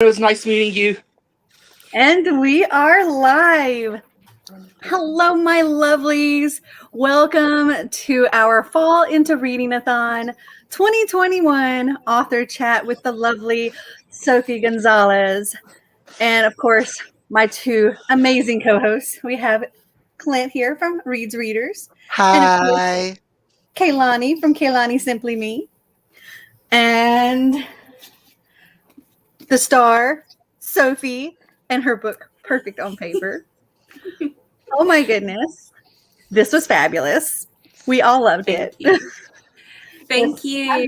It was nice meeting you. And we are live. Hello, my lovelies. Welcome to our Fall into Reading-a-thon 2021 author chat with the lovely Sophie Gonzales. And of course, my two amazing co-hosts. We have Clint here from Reads Readers. Hi. And of course, Kaylani from Kaylani Simply Me. And the star, Sophie, and her book, Perfect on Paper. Oh my goodness. This was fabulous. We all loved it. Thank you.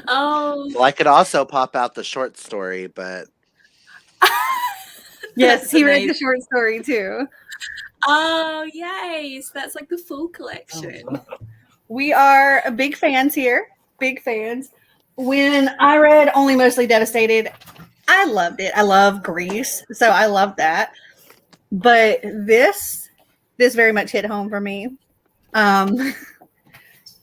Oh. Well, I could also pop out the short story, but... Yes, he read the short story too. Oh, yay. So that's like the full collection. We are big fans here. Big fans. When I read Only Mostly Devastated, I loved it. I love Grease, so I love that. But this very much hit home for me. Repping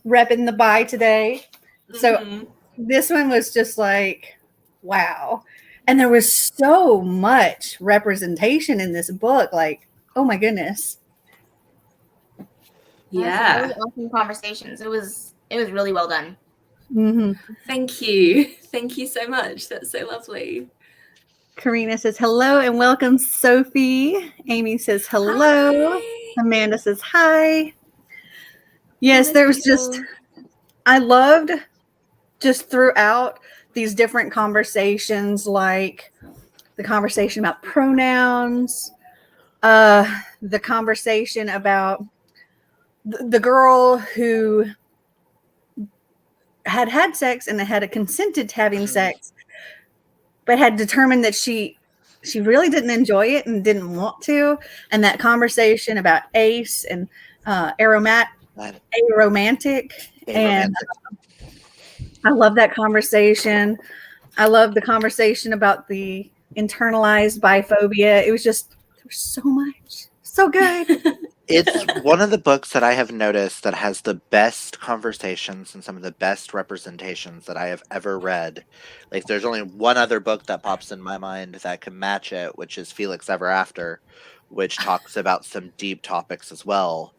the buy today. So this one was just like, wow. And there was so much representation in this book. Like, oh my goodness. Yeah. It was awesome conversations. It was really well done. Mm-hmm. Thank you. Thank you so much. That's so lovely. Karina says hello and welcome, Sophie. Amy says hello. Hi. Amanda says hi. Yes, Hi, there was people. I loved just throughout these different conversations, like the conversation about pronouns, the conversation about the girl who had sex and had consented to having sex, but had determined that she really didn't enjoy it and didn't want to. And that conversation about ace and aromantic. And I love that conversation. I love the conversation about the internalized biphobia. It was just, there was so much. So good. It's one of the books that I have noticed that has the best conversations and some of the best representations that I have ever read. Like, there's only one other book that pops in my mind that can match it, which is Felix Ever After, which talks about some deep topics as well.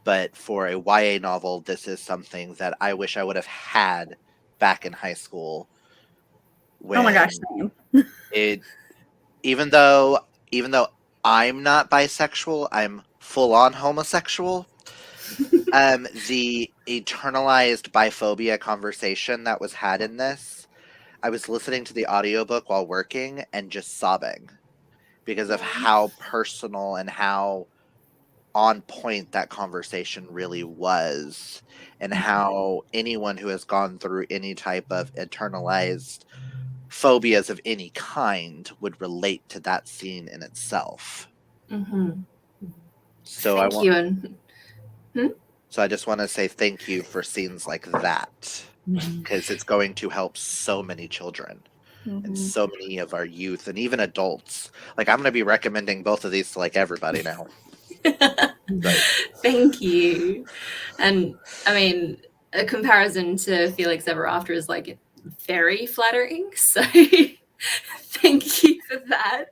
But for a YA novel, this is something that I wish I would have had back in high school. Oh my gosh, same. Even though I'm not bisexual, I'm full-on homosexual. The internalized biphobia conversation that was had in this, I was listening to the audiobook while working and just sobbing because of how personal and how on point that conversation really was, and how anyone who has gone through any type of internalized phobias of any kind would relate to that scene in itself. So Thank you. So I just want to say thank you for scenes like that, because it's going to help so many children and so many of our youth and even adults. Like, I'm going to be recommending both of these to like everybody now. Thank you. And I mean, a comparison to Felix Ever After is like very flattering. So thank you for that.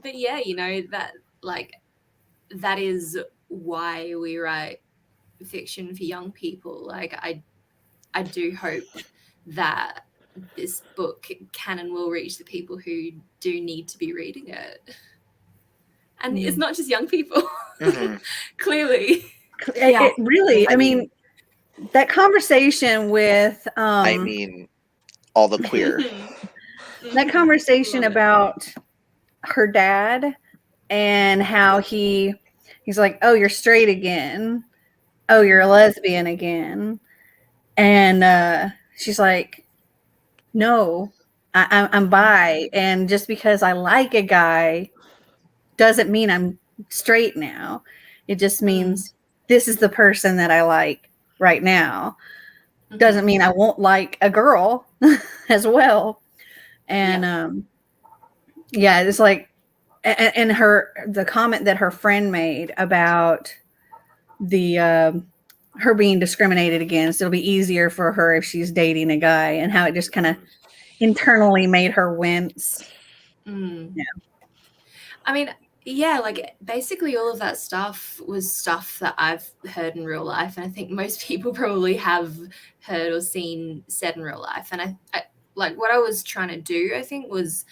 But yeah, you know, that is why we write fiction for young people. Like, I do hope that this book can and will reach the people who do need to be reading it. And it's not just young people. Clearly. It really, I mean, that conversation with I mean, all the queer. That conversation about her dad and how he's like, oh, you're straight again. Oh, you're a lesbian again. And she's like, no, I'm bi. And just because I like a guy doesn't mean I'm straight now. It just means this is the person that I like right now. Doesn't mean I won't like a girl as well. And it's like, and the comment that her friend made about the her being discriminated against. It'll be easier for her if she's dating a guy, and how it just kind of internally made her wince. Yeah. I mean, yeah, like basically all of that stuff was stuff that I've heard in real life, and I think most people probably have heard or seen said in real life. And I like what I was trying to do, I think, was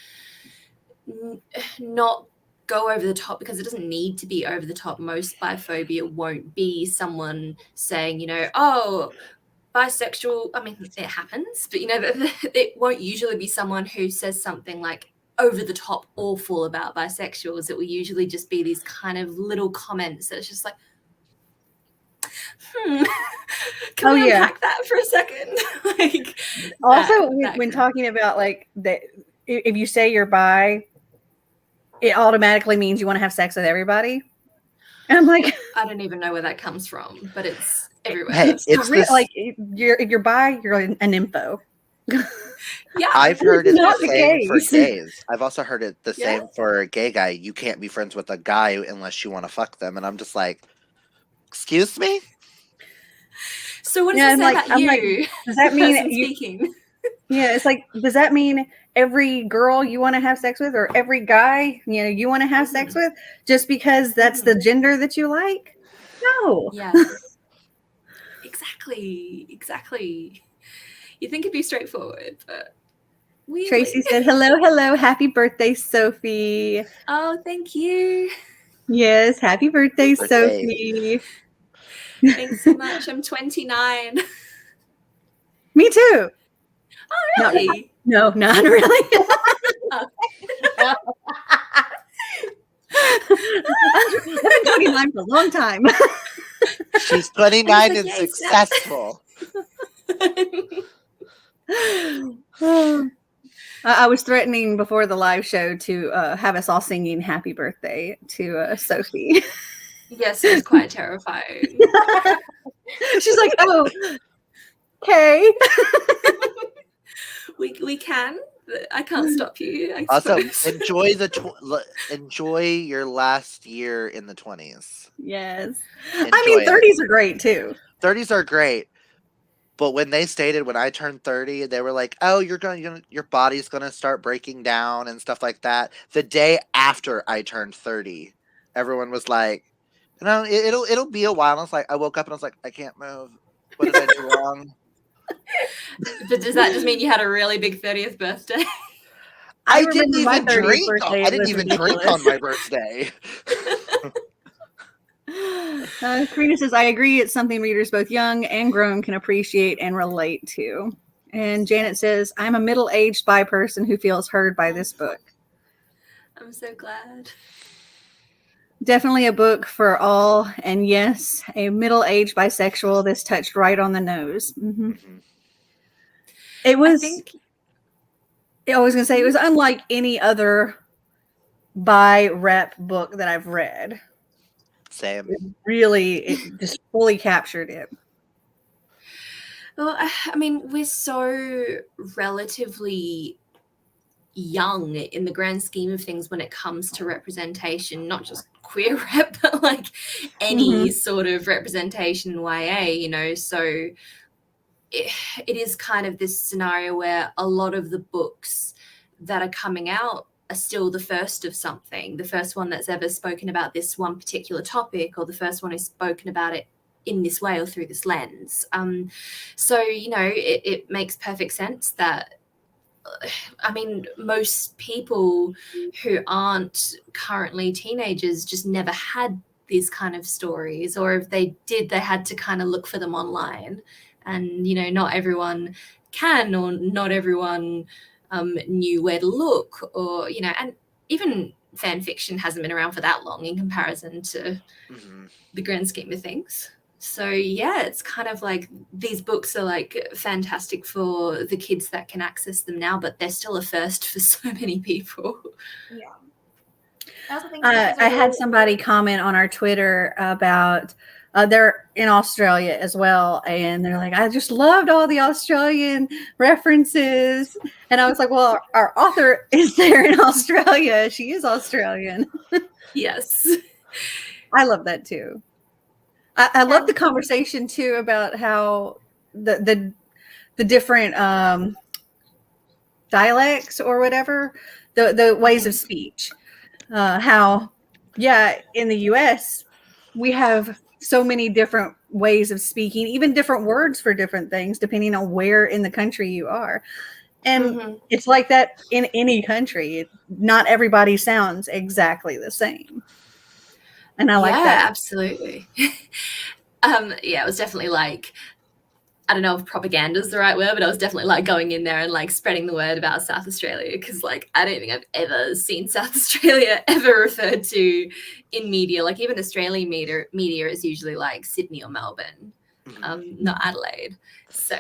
not go over the top, because it doesn't need to be over the top. Most biphobia won't be someone saying, oh, bisexual. I mean, it happens, but it won't usually be someone who says something like over the top awful about bisexuals. It will usually just be these kind of little comments that's just like, can we unpack that for a second? Like, also, when talking about like that, if you say you're bi, it automatically means you want to have sex with everybody. And I'm like, I don't even know where that comes from, but it's everywhere. Hey, it's like if you're bi, you're an nympho. Yeah, I've heard it Not the the same for gays. gays. I've also heard it the same for a gay guy. You can't be friends with a guy unless you want to fuck them. And I'm just like, excuse me? So what does it say about you? Like, does that mean speaking? Yeah, it's like, does that mean every girl you want to have sex with, or every guy you want to have sex with, just because that's the gender that you like? No. Yeah. Exactly. You think it'd be straightforward, but weirdly. Tracy said, hello, happy birthday, Sophie. Oh, thank you. Yes, happy birthday, Sophie. Thanks so much. I'm 29. Me too. Oh, really? No, not really. I've been 29 for a long time. She's 29 and successful. I was threatening before the live show to have us all singing happy birthday to Sophie. Yes, it was quite terrifying. She's like, oh, okay. we can, but I can't stop you. Also, enjoy your last year in the 20s. Yes. I mean, 30s are great too. 30s are great. But when they stated when I turned 30, they were like, "Oh, your body's gonna start breaking down and stuff like that." The day after I turned 30, everyone was like, it'll be a while." And I was like, I woke up and I was like, I can't move. What did I do wrong? But does that just mean you had a really big 30th birthday? I didn't even drink. I didn't even drink on my birthday. Karina says, I agree. It's something readers both young and grown can appreciate and relate to. And Janet says, I'm a middle-aged bi person who feels heard by this book. I'm so glad. Definitely a book for all. And yes, a middle-aged bisexual. This touched right on the nose. Mm-hmm. It was, I was going to say, it was unlike any other bi rep book that I've read. Same. It just fully captured it. Well, I mean, we're so relatively young in the grand scheme of things when it comes to representation, not just queer rep, but like any sort of representation in YA, so it is kind of this scenario where a lot of the books that are coming out are still the first of something, the first one that's ever spoken about this one particular topic, or the first one who's spoken about it in this way or through this lens. So, it makes perfect sense that, I mean, most people who aren't currently teenagers just never had these kind of stories, or if they did, they had to kind of look for them online. And, not everyone can, or not everyone knew where to look, or, and even fan fiction hasn't been around for that long in comparison to the grand scheme of things. So, yeah, it's kind of like these books are like fantastic for the kids that can access them now, but they're still a first for so many people. Yeah. I had somebody comment on our Twitter about they're in Australia as well, and they're like, I just loved all the Australian references. And I was like, well, our author is there in Australia. She is Australian. Yes. I love that too. I love the conversation too about how the different dialects or whatever, the ways of speech. How, yeah, in the U.S. we have so many different ways of speaking, even different words for different things, depending on where in the country you are. And it's like that in any country. Not everybody sounds exactly the same. And I like that. Absolutely. Yeah, it was definitely like, I don't know if propaganda is the right word, but I was definitely like going in there and like spreading the word about South Australia, because like I don't think I've ever seen South Australia ever referred to in media. Like even Australian media is usually like Sydney or Melbourne, not Adelaide. So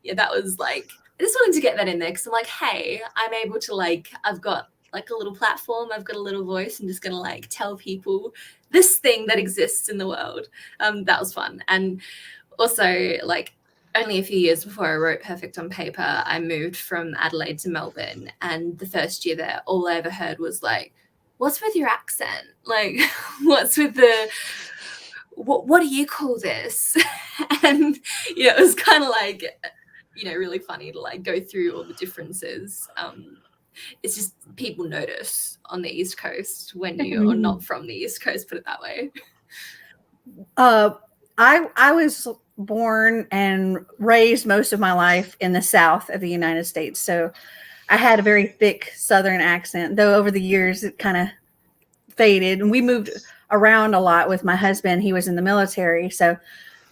yeah, that was like, I just wanted to get that in there because I'm like, hey, I'm able to like, I've got like a little platform, I've got a little voice, I'm just gonna like tell people this thing that exists in the world. That was fun. And also like, only a few years before I wrote Perfect on Paper, I moved from Adelaide to Melbourne. And the first year there, all I ever heard was like, what's with your accent? Like, what's with the, what do you call this? And, it was kind of like, really funny to like go through all the differences. It's just people notice on the East Coast when you are not from the East Coast, put it that way. I was born and raised most of my life in the South of the United States. So I had a very thick Southern accent, though over the years it kind of faded. And we moved around a lot with my husband. He was in the military. So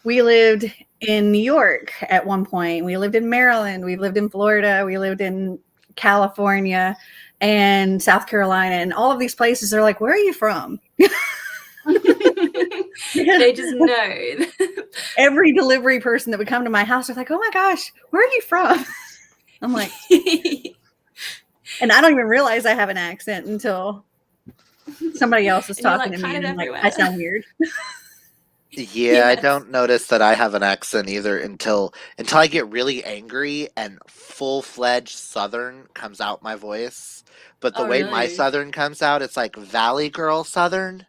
we lived in New York at one point. We lived in Maryland. We lived in Florida. We lived in California and South Carolina. And all of these places are like, where are you from? They just know. Every delivery person that would come to my house was like, oh my gosh, where are you from? I'm like, and I don't even realize I have an accent until somebody else is talking to me, and I'm like, I sound weird. Yeah, I don't notice that I have an accent either until I get really angry and full-fledged Southern comes out my voice. But the way my Southern comes out, it's like Valley Girl Southern.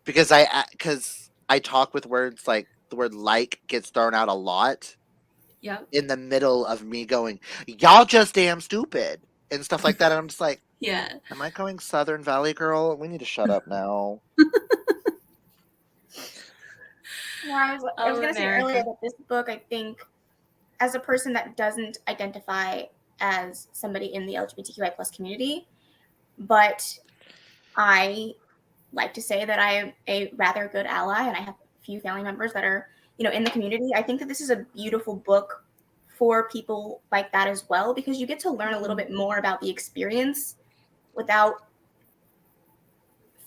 Because I talk with words like the word like gets thrown out a lot. Yeah. In the middle of me going, y'all just damn stupid and stuff like that. And I'm just like, yeah. Am I going Southern Valley Girl? We need to shut up now. I was going to say earlier that this book, I think, as a person that doesn't identify as somebody in the LGBTQI plus community, but I like to say that I am a rather good ally, and I have a few family members that are, in the community. I think that this is a beautiful book for people like that as well, because you get to learn a little bit more about the experience without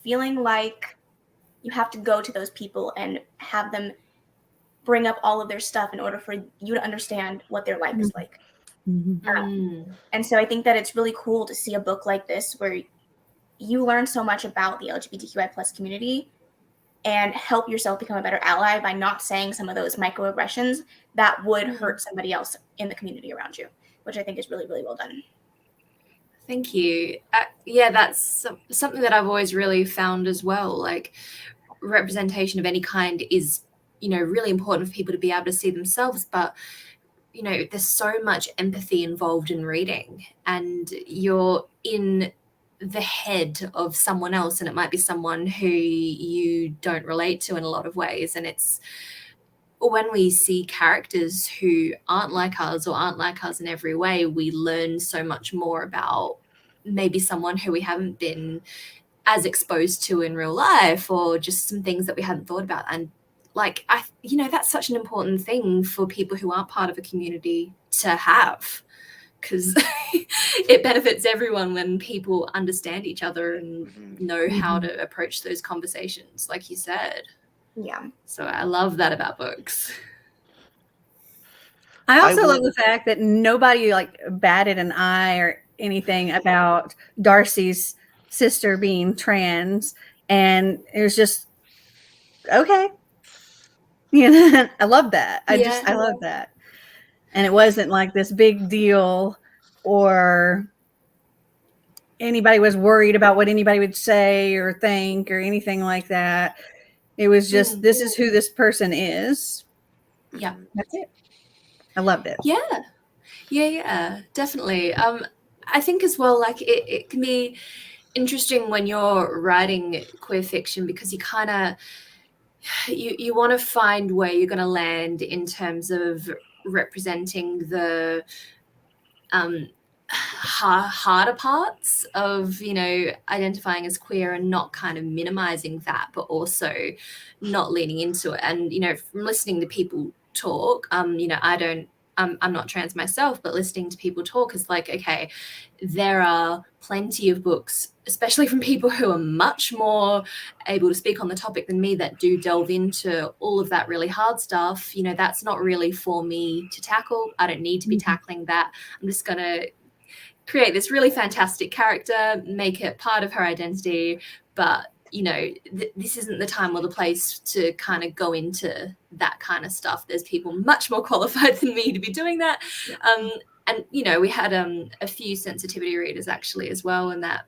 feeling like you have to go to those people and have them bring up all of their stuff in order for you to understand what their life is like. And so I think that it's really cool to see a book like this where you learn so much about the LGBTQI plus community and help yourself become a better ally by not saying some of those microaggressions that would hurt somebody else in the community around you, which I think is really, really well done. Thank you. Yeah, that's something that I've always really found as well. Like, representation of any kind is, really important for people to be able to see themselves. But, there's so much empathy involved in reading, and you're in the head of someone else, and it might be someone who you don't relate to in a lot of ways. And it's when we see characters who aren't like us or aren't like us in every way, we learn so much more about maybe someone who we haven't been as exposed to in real life, or just some things that we hadn't thought about. And like, that's such an important thing for people who aren't part of a community to have, because it benefits everyone when people understand each other and know how to approach those conversations, like you said. Yeah. So I love that about books. I also love the fact that nobody like batted an eye or anything about Darcy's sister being trans, and it was just okay. I love that. I love that. And it wasn't like this big deal, or anybody was worried about what anybody would say or think or anything like that. It was just, this is who this person is. Yeah. That's it. I loved it. Yeah, definitely. I think as well, like it can be interesting when you're writing queer fiction because you kind of you want to find where you're going to land in terms of representing the harder parts of, you know, identifying as queer and not kind of minimizing that, but also not leaning into it. And, you know, from listening to people talk, you know, I'm not trans myself, but listening to people talk is like, okay, there are plenty of books, especially from people who are much more able to speak on the topic than me, that do delve into all of that really hard stuff. You know, that's not really for me to tackle. I don't need to be tackling that. I'm just going to create this really fantastic character, make it part of her identity, but you know, this isn't the time or the place to kind of go into that kind of stuff. There's people much more qualified than me to be doing that. And you know, we had a few sensitivity readers actually as well, and that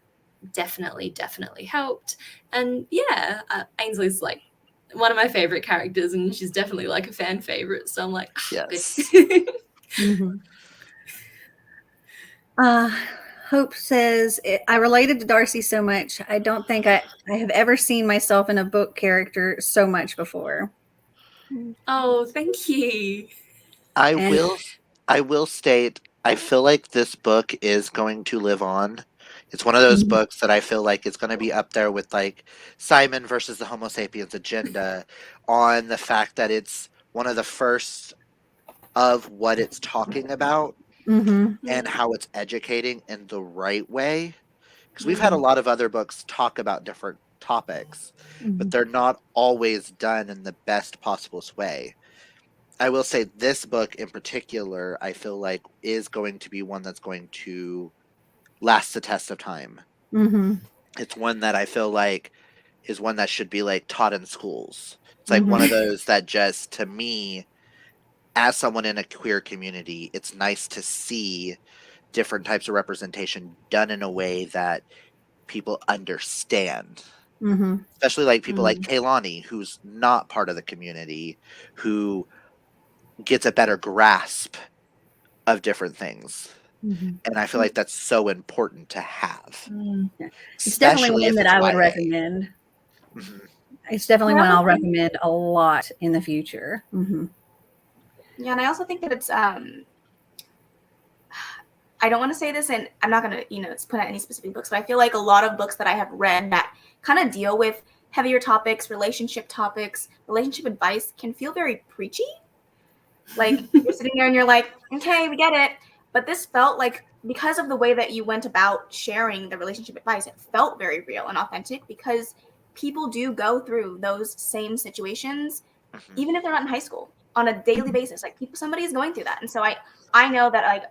definitely helped. And yeah, Ainsley's like one of my favorite characters, and she's definitely like a fan favorite. So I'm like, yes. Hope says, I related to Darcy so much. I don't think I have ever seen myself in a book character so much before. Oh, thank you. I will state, I feel like this book is going to live on. It's one of those books that I feel like it's going to be up there with like Simon versus the Homo sapiens agenda, on the fact that it's one of the first of what it's talking about and how it's educating in the right way. Because we've had a lot of other books talk about different topics, but they're not always done in the best possible way. I will say this book in particular, I feel like is going to be one that's going to last the test of time. It's one that I feel like is one that should be like taught in schools. It's like one of those that just, to me, as someone in a queer community, it's nice to see different types of representation done in a way that people understand. Especially like people like Kaylani, who's not part of the community, who gets a better grasp of different things. And I feel like that's so important to have. It's definitely one that I would recommend. It's definitely one I'll recommend a lot in the future. Yeah, and I also think that it's I don't want to say this, and I'm not going to, you know, put out any specific books, but I feel like a lot of books that I have read that kind of deal with heavier topics, relationship advice can feel very preachy. Like, you're sitting there and you're like, okay, we get it. But this felt like, because of the way that you went about sharing the relationship advice, it felt very real and authentic, because people do go through those same situations, even if they're not in high school, on a daily basis. Like, somebody is going through that. And so I know that, like,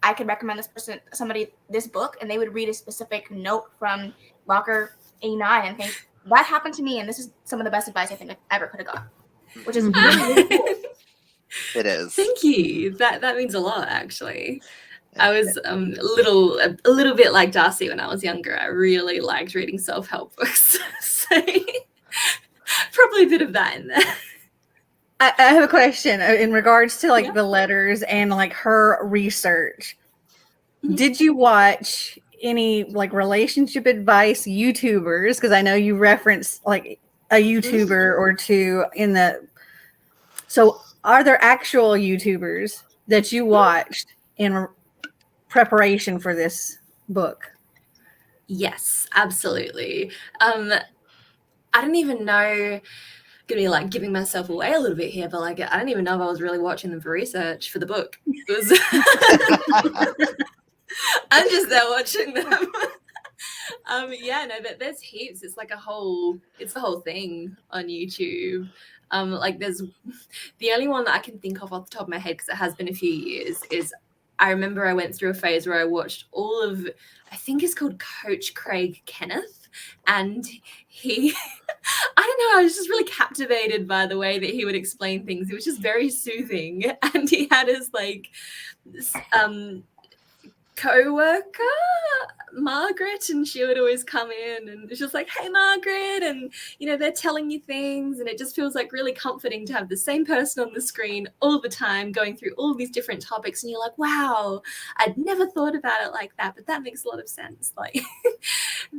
I could recommend somebody this book, and they would read a specific note from Locker 89 and think, that happened to me, and this is some of the best advice I think I ever could have got, which is really cool. It is. Thank you. That means a lot, actually. I was a little bit like Darcy when I was younger. I really liked reading self-help books. So probably a bit of that in there. I have a question in regards to like the letters and like her research. Did you watch any like relationship advice YouTubers? Because I know you referenced like a YouTuber or two in the. So are there actual YouTubers that you watched in preparation for this book? Yes, absolutely. I don't even know. Gonna be like giving myself away a little bit here, but like I don't even know if I was really watching them for research for the book. It was I'm just there watching them. But there's heaps. It's like it's the whole thing on YouTube. Like there's the only one that I can think of off the top of my head, because it has been a few years, is I remember I went through a phase where I watched all of, I think it's called Coach Craig Kenneth, and he I don't know, I was just really captivated by the way that he would explain things. It was just very soothing, and he had his like co-worker, Margaret, and she would always come in and she was like, hey Margaret, and you know, they're telling you things, and it just feels like really comforting to have the same person on the screen all the time going through all these different topics, and you're like, wow, I'd never thought about it like that, but that makes a lot of sense. Like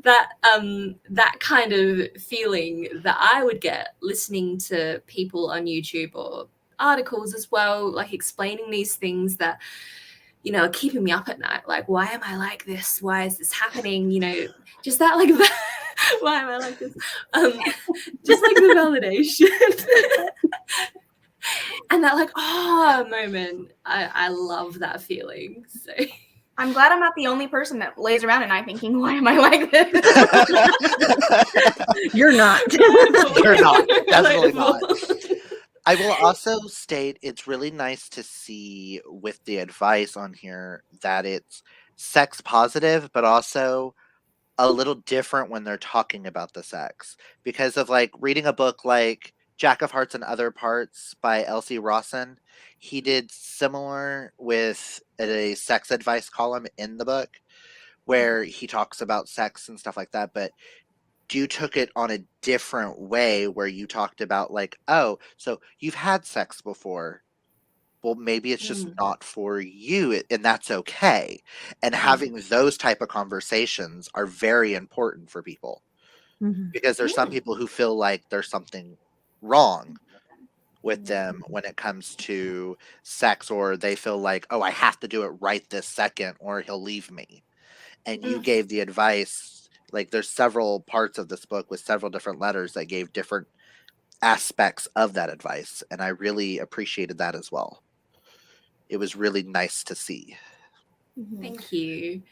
that kind of feeling that I would get listening to people on YouTube or articles as well, like explaining these things that, you know, are keeping me up at night. Like, why am I like this? Why is this happening? You know, just that, like, why am I like this? Just like the validation. And that, like, oh, moment. I love that feeling. So I'm glad I'm not the only person that lays around at night thinking, why am I like this? You're not. You're not. Definitely not. I will also state it's really nice to see with the advice on here that it's sex positive, but also a little different when they're talking about the sex. Because of like reading a book like Jack of Hearts and Other Parts by Elsie Rawson, he did similar with a sex advice column in the book where he talks about sex and stuff like that, but you took it on a different way where you talked about like, oh, so you've had sex before. Well, maybe it's just not for you, and that's okay. And having those type of conversations are very important for people because there's some people who feel like there's something wrong with them when it comes to sex, or they feel like, oh, I have to do it right this second or he'll leave me. And you gave the advice. Like there's several parts of this book with several different letters that gave different aspects of that advice. And I really appreciated that as well. It was really nice to see. Thank you.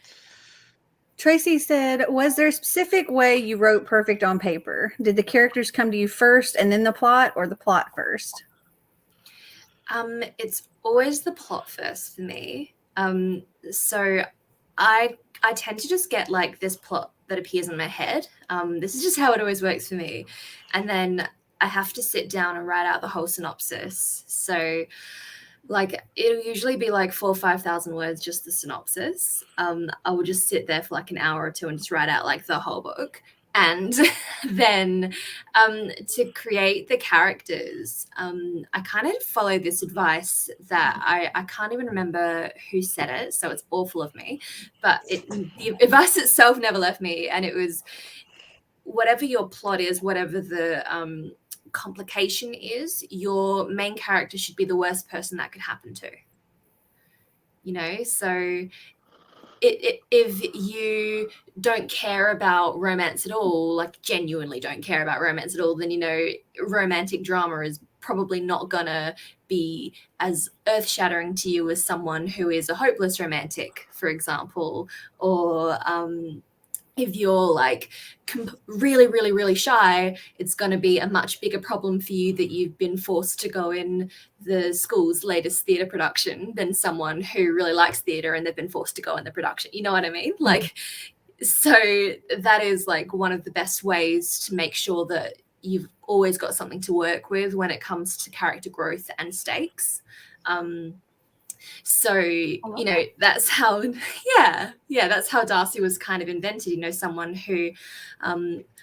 Tracy said, was there a specific way you wrote perfect on paper? Did the characters come to you first and then the plot, or the plot first? It's always the plot first for me. So I tend to just get like this plot that appears in my head. This is just how it always works for me. And then I have to sit down and write out the whole synopsis. So like it'll usually be like 4,000 or 5,000 words, just the synopsis. I will just sit there for like an hour or two and just write out like the whole book. And then to create the characters, I kind of follow this advice that I can't even remember who said it, so it's awful of me. But the advice itself never left me, and it was whatever your plot is, whatever the complication is, your main character should be the worst person that could happen to. You know, so if you don't care about romance at all, like genuinely don't care about romance at all, then, you know, romantic drama is probably not gonna be as earth-shattering to you as someone who is a hopeless romantic, for example, or if you're like really, really, really shy, it's going to be a much bigger problem for you that you've been forced to go in the school's latest theatre production than someone who really likes theatre and they've been forced to go in the production. You know what I mean? Like, so that is like one of the best ways to make sure that you've always got something to work with when it comes to character growth and stakes. So, you know, that's how, that's how Darcy was kind of invented, you know, someone who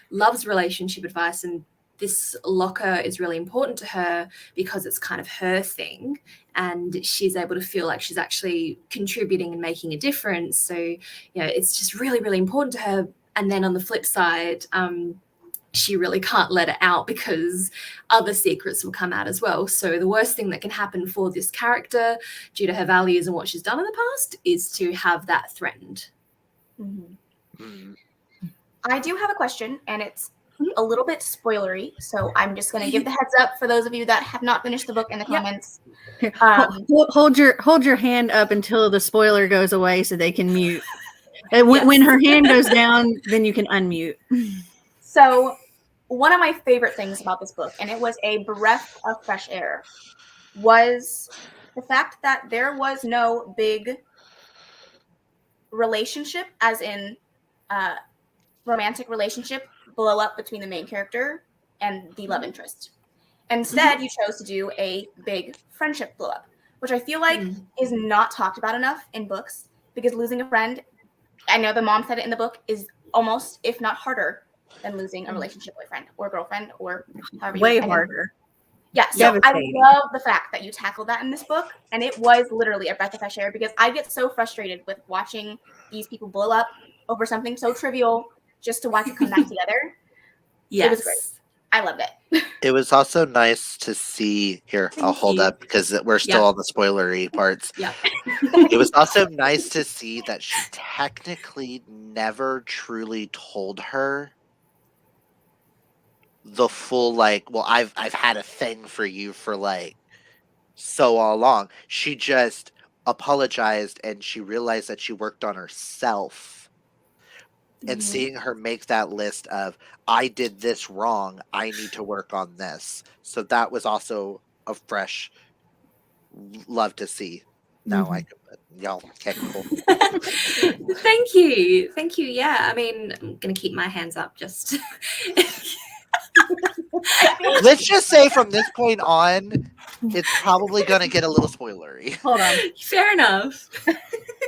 loves relationship advice, and this locker is really important to her because it's kind of her thing, and she's able to feel like she's actually contributing and making a difference. So, you know, it's just really, really important to her. And then on the flip side, she really can't let it out because other secrets will come out as well. So the worst thing that can happen for this character, due to her values and what she's done in the past, is to have that threatened. I do have a question, and it's a little bit spoilery, so I'm just going to give the heads up for those of you that have not finished the book in the comments. Hold your hand up until the spoiler goes away so they can mute. And when her hand goes down, then you can unmute. So one of my favorite things about this book, and it was a breath of fresh air, was the fact that there was no big relationship, as in romantic relationship, blow up between the main character and the love interest. Instead, you chose to do a big friendship blow up, which I feel like is not talked about enough in books, because losing a friend I know the mom said it in the book, is almost, if not harder, than losing a relationship boyfriend or girlfriend or however you Way harder. Yeah, so I love the fact that you tackled that in this book, and it was literally a breath of fresh air, because I get so frustrated with watching these people blow up over something so trivial just to watch it come back together. Yes. It was great. I loved it. It was also nice to see here. I'll hold up because we're still on the spoilery parts. Yeah. It was also nice to see that she technically never truly told her the full, like, well, I've had a thing for you for like so all along. She just apologized and she realized that she worked on herself. And seeing her make that list of, I did this wrong, I need to work on this. So that was also a fresh love to see. Now I can, y'all, okay, cool. Thank you. Yeah, I mean, I'm gonna keep my hands up. Just let's just say from this point on, it's probably gonna get a little spoilery. Hold on. Fair enough.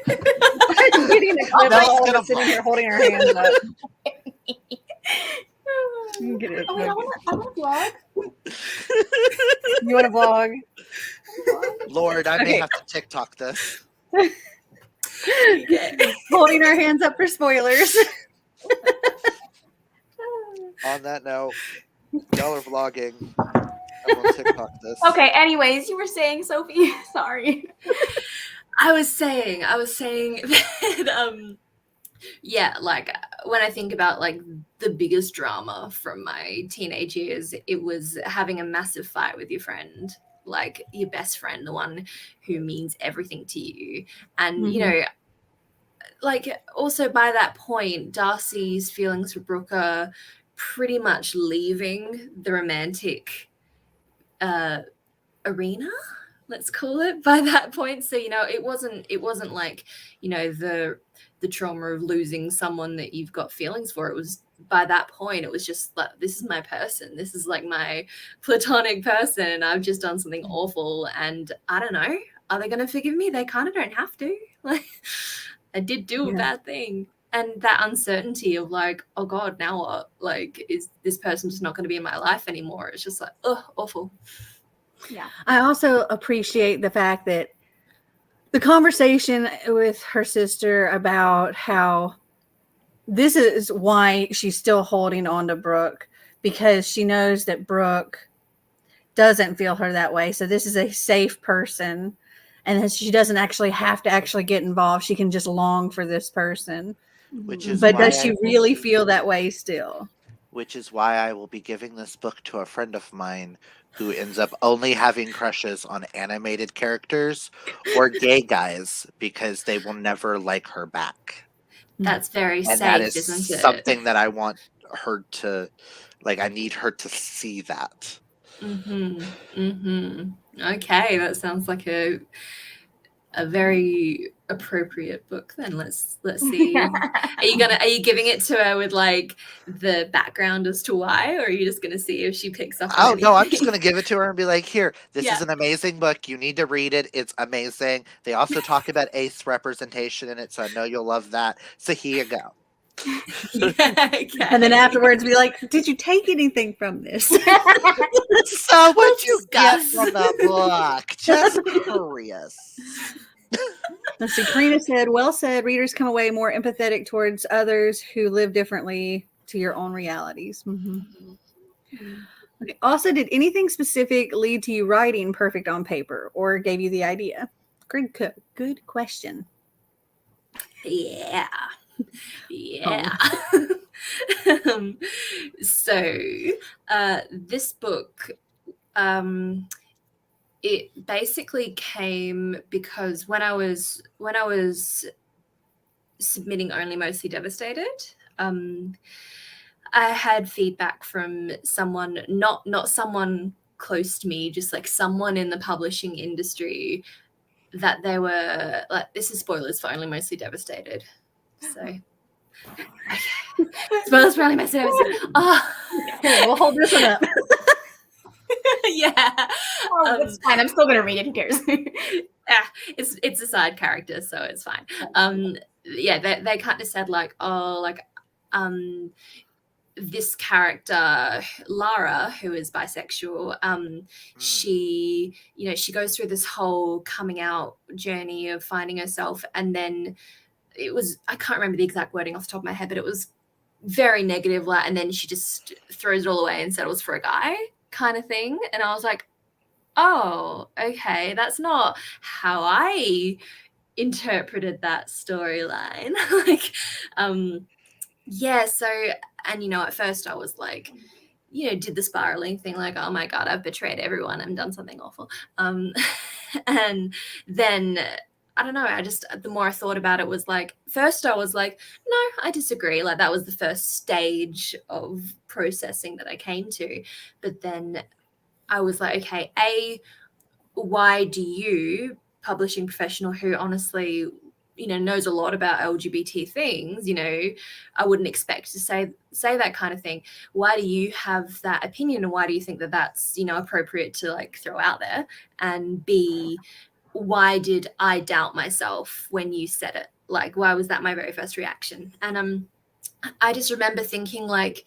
I'm getting a clip of all of us sitting here holding our hands up. I want to vlog. You want to vlog? Lord, I may have to TikTok this. Holding our hands up for spoilers. On that note, y'all are vlogging. I will TikTok this. Okay, anyways, you were saying, Sophie. Sorry. I was saying that yeah, like when I think about like the biggest drama from my teenage years, it was having a massive fight with your friend, like your best friend, the one who means everything to you. And you know, like also by that point, Darcy's feelings for Brooke are pretty much leaving the romantic arena, let's call it, by that point. So, you know, it wasn't like, you know, the trauma of losing someone that you've got feelings for. It was, by that point, it was just like, this is my person. This is like my platonic person. And I've just done something awful. And I don't know, are they going to forgive me? They kind of don't have to. Like, I did do a bad thing. And that uncertainty of like, oh God, now what? Like, is this person just not going to be in my life anymore? It's just like, oh, awful. Yeah. I also appreciate the fact that the conversation with her sister about how this is why she's still holding on to Brooke, because she knows that Brooke doesn't feel her that way. So this is a safe person, and she doesn't actually have to actually get involved. She can just long for this person. Which is but why does she really feel that way still? Which is why I will be giving this book to a friend of mine who ends up only having crushes on animated characters or gay guys because they will never like her back. That's very and safe, that is isn't it? something that I want her to, like, I need her to see that. Okay, that sounds like a very appropriate book then. Let's see. Are you giving it to her with like the background as to why, or are you just gonna see if she picks up on no, I'm just gonna give it to her and be like, here, this Yeah. is an amazing book, you need to read it, it's amazing. They also talk about ace representation in it, so I know you'll love that, so here you go. Okay. And then afterwards be like, did you take anything from this? So what'd you get discuss. from the book? Just curious. Let's see. Karina said, well said. Readers come away more empathetic towards others who live differently to your own realities. Okay. Also, did anything specific lead to you writing Perfect on paper or gave you the idea? Good question. Yeah. So this book, it basically came because when I was submitting Only Mostly Devastated, I had feedback from someone, not someone close to me, just like someone in the publishing industry, that they were like, this is spoilers for Only Mostly Devastated. So okay. Spoilers for Only Mostly Devastated. Oh. Okay, we'll hold this one up. Yeah. It's fine. I'm still gonna read it. Who cares? It's a side character, so it's fine. they kind of said like, oh, like this character Lara, who is bisexual, she, you know, she goes through this whole coming out journey of finding herself, and then it was, I can't remember the exact wording off the top of my head, but it was very negative, like, and then she just throws it all away and settles for a guy kind of thing. And I was like, oh, okay, that's not how I interpreted that storyline. Like, yeah, so, and, you know, at first I was like, you know, did the spiraling thing, like, oh my God, I've betrayed everyone and done something awful. And then, I don't know, I just, the more I thought about it, was like, first I was like, no, I disagree. Like, that was the first stage of processing that I came to. But then I was like, okay, why do you, publishing professional who honestly, you know, knows a lot about LGBT things, you know, I wouldn't expect to say that kind of thing. Why do you have that opinion, and why do you think that that's, you know, appropriate to like throw out there? And B, why did I doubt myself when you said it? Like, why was that my very first reaction? And I just remember thinking, like,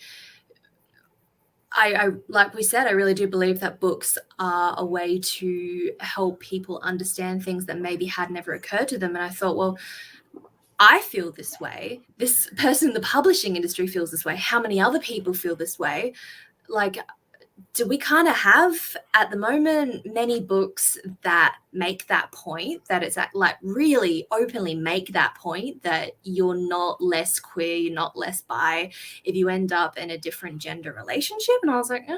I like we said, I really do believe that books are a way to help people understand things that maybe had never occurred to them. And I thought, well, I feel this way. This person in the publishing industry feels this way. How many other people feel this way? Like, do we kind of have at the moment many books that make that point, that it's like really openly make that point that you're not less queer, you're not less bi if you end up in a different gender relationship? And I was like,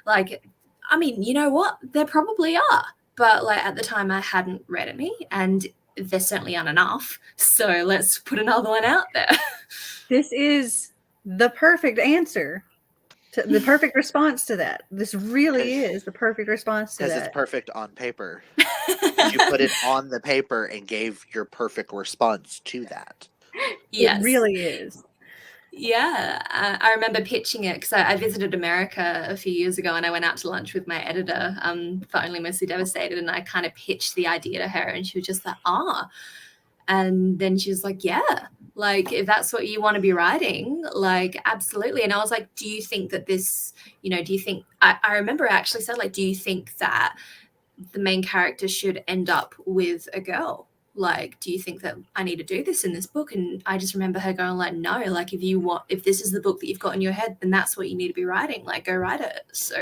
like, I mean, you know what? There probably are. But like at the time I hadn't read any, and there certainly aren't enough. So let's put another one out there. This is the perfect answer. The perfect response to that. This really is the perfect response to that. Because it's perfect on paper. You put it on the paper and gave your perfect response to that. Yes. It really is. Yeah, I remember pitching it because I visited America a few years ago, and I went out to lunch with my editor for Only Mostly Devastated, and I kind of pitched the idea to her, and she was just like, and then she was like, yeah, like, if that's what you want to be writing, like, absolutely. And I was like, do you think that this, you know, do you think, I remember I actually said, like, do you think that the main character should end up with a girl? Like, do you think that I need to do this in this book? And I just remember her going like, no, like, if this is the book that you've got in your head, then that's what you need to be writing. Like, go write it. So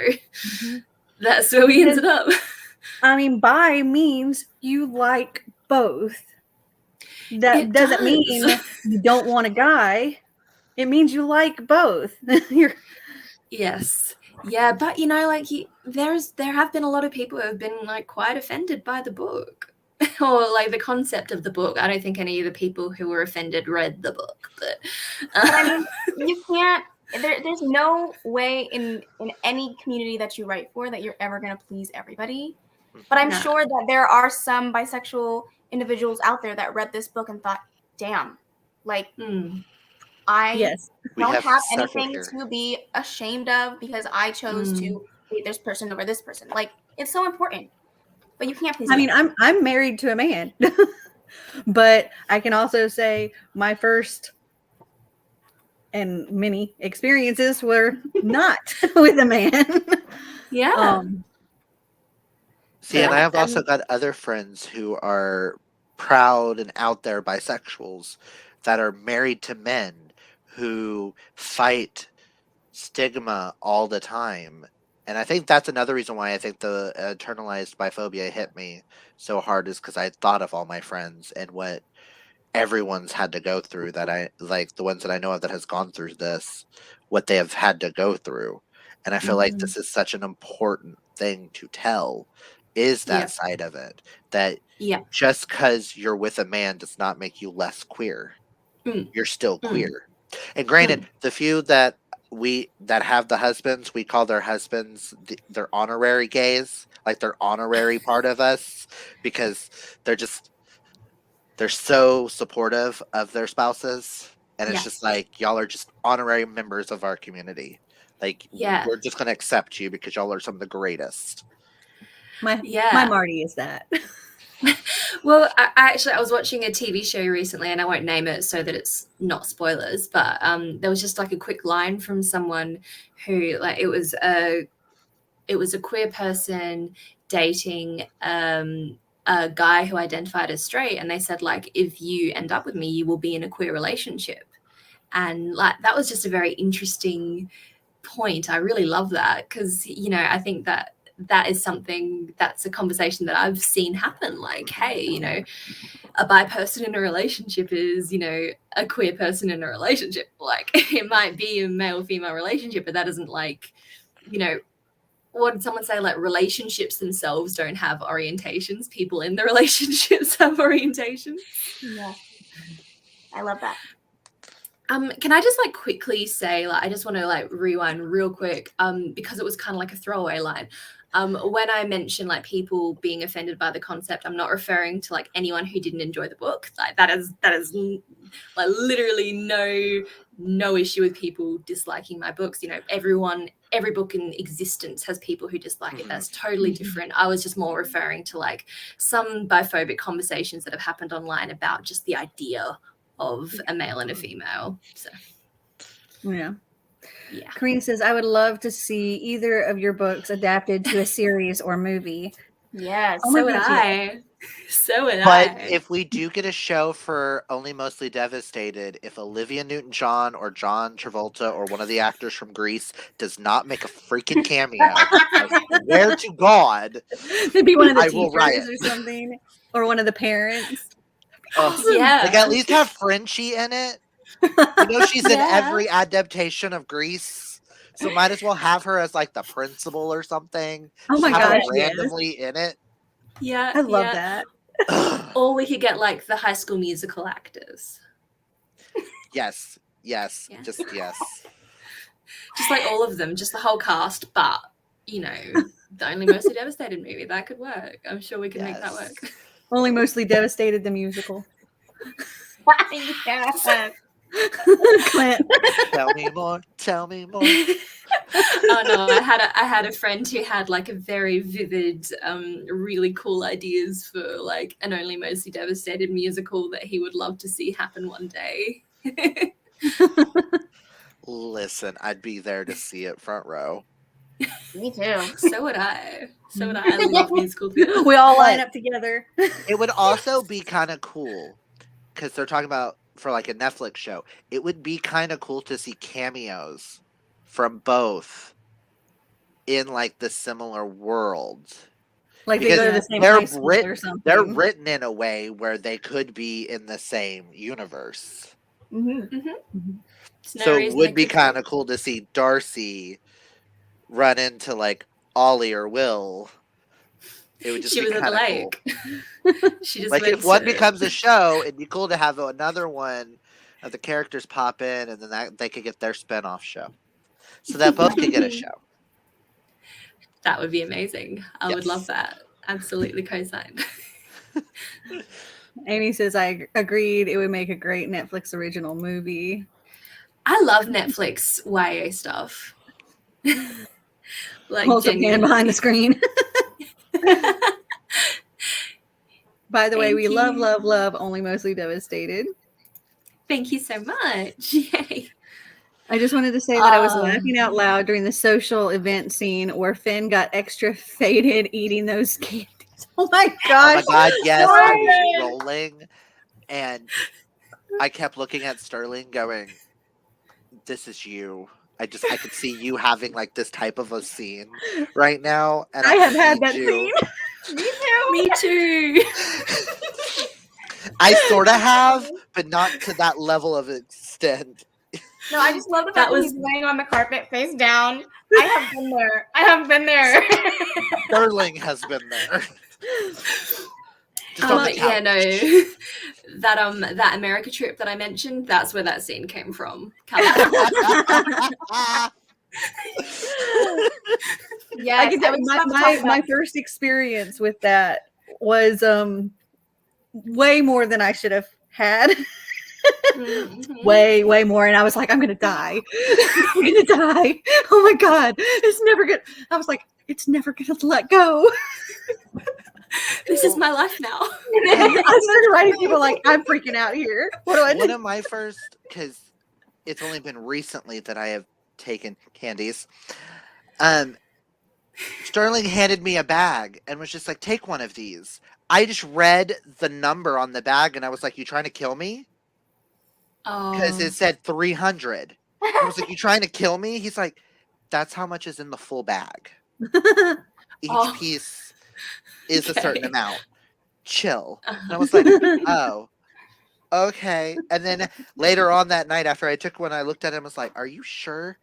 that's where we ended up. I mean, bi means you like both. That doesn't mean you don't want a guy. It means you like both. Yes. Yeah, but you know, like, there have been a lot of people who have been like quite offended by the book or like the concept of the book. I don't think any of the people who were offended read the book, but I mean, you can't. There's no way in any community that you write for that you're ever going to please everybody. But I'm sure that there are some bisexual individuals out there that read this book and thought, damn, like, I don't have anything to be ashamed of because I chose to date this person over this person. Like, it's so important. But you can't please me. I mean, I'm married to a man. But I can also say my first and many experiences were not with a man. Yeah. See, and I have also got other friends who are proud and out there bisexuals that are married to men who fight stigma all the time. And I think that's another reason why I think the internalized biphobia hit me so hard, is because I thought of all my friends and what everyone's had to go through, that I like, the ones that I know of that has gone through this, what they have had to go through. And I feel like this is such an important thing to tell, is that side of it, that just because you're with a man does not make you less queer. You're still queer. And granted, the few that have the husbands, we call their husbands their honorary gays, like they're honorary part of us, because they're so supportive of their spouses, and it's just like, y'all are just honorary members of our community. Like, we're just going to accept you because y'all are some of the greatest. My Marty is that. Well, I was watching a TV show recently, and I won't name it so that it's not spoilers, but there was just like a quick line from someone who, like, it was a queer person dating a guy who identified as straight, and they said, like, if you end up with me, you will be in a queer relationship. And like, that was just a very interesting point. I really love that, because, you know, I think that is something, that's a conversation that I've seen happen. Like, hey, you know, a bi person in a relationship is, you know, a queer person in a relationship. Like, it might be a male-female relationship, but that isn't, like, you know, what did someone say? Like, relationships themselves don't have orientations. People in the relationships have orientations. Yeah. I love that. Can I just like quickly say, like, I just want to like rewind real quick, because it was kind of like a throwaway line. When I mention like people being offended by the concept, I'm not referring to like anyone who didn't enjoy the book. Like, that is like literally no issue with people disliking my books. You know, every book in existence has people who dislike it. That's totally different. I was just more referring to like some biphobic conversations that have happened online about just the idea of a male and a female. So yeah. Karina says, I would love to see either of your books adapted to a series or movie. Yes. So would I. But if we do get a show for Only Mostly Devastated, if Olivia Newton-John or John Travolta or one of the actors from Grease does not make a freaking cameo, I swear to God, it'd be one of the I will riot. teachers or something, or one of the parents. Yeah. Like, at least have Frenchie in it. You know, she's in every adaptation of Grease, so might as well have her as like the principal or something. Oh my have her gosh, randomly in it. Yeah, I love that. Or we could get like the High School Musical actors. Yes, just yes. Just like all of them, just the whole cast, but, you know, the Only Mostly Devastated movie, that could work. I'm sure we can make that work. Only Mostly Devastated, the musical. Clint. Tell me more. Oh no, I had a friend who had like a very vivid, really cool ideas for like an Only Mostly Devastated musical that he would love to see happen one day. Listen, I'd be there to see it front row. Me too. So would I. I love musical theater. We all line up together. It would also be kind of cool, because they're talking about for like a Netflix show. It would be kind of cool to see cameos from both in like the similar world. Like, because they go to the same high school or something. They're written in a way where they could be in the same universe. So it would be kind of cool to see Darcy run into like Ollie or Will. It would just be kind of cool. She just like, if one becomes a show, it'd be cool to have another one of the characters pop in, and then they could get their spinoff show, so that both could get a show. That would be amazing. I would love that. Absolutely co-sign. Amy says, I agreed. It would make a great Netflix original movie. I love Netflix YA stuff. Like, also pan behind the screen. By the way, we love Only Mostly Devastated. Thank you so much. Yay. I just wanted to say that I was laughing out loud during the social event scene where Finn got extra faded eating those candies. Oh my gosh. Oh my God, yes. I was rolling, and I kept looking at Sterling going, this is you. I could see you having like this type of a scene right now. And I have had that scene. Me too. I sort of have, but not to that level of extent. No, I just love the fact that he's laying on the carpet face down. I have been there. Sterling has been there. Yeah, no. That America trip that I mentioned, that's where that scene came from. Yeah, my first experience with that was way more than I should have had. way more, and I was like, I'm gonna die. I'm gonna die. Oh my God, it's never gonna. I was like, it's never gonna let go. This is my life now. I started writing people like, I'm freaking out here. What do I do? One of my first, because it's only been recently that I have taken candies. Sterling handed me a bag and was just like, take one of these. I just read the number on the bag and I was like, you trying to kill me? Because it said 300. I was like, you trying to kill me? He's like, that's how much is in the full bag. Each piece is a certain amount. Chill. And I was like, oh, okay. And then later on that night after I took one, I looked at him and was like, are you sure?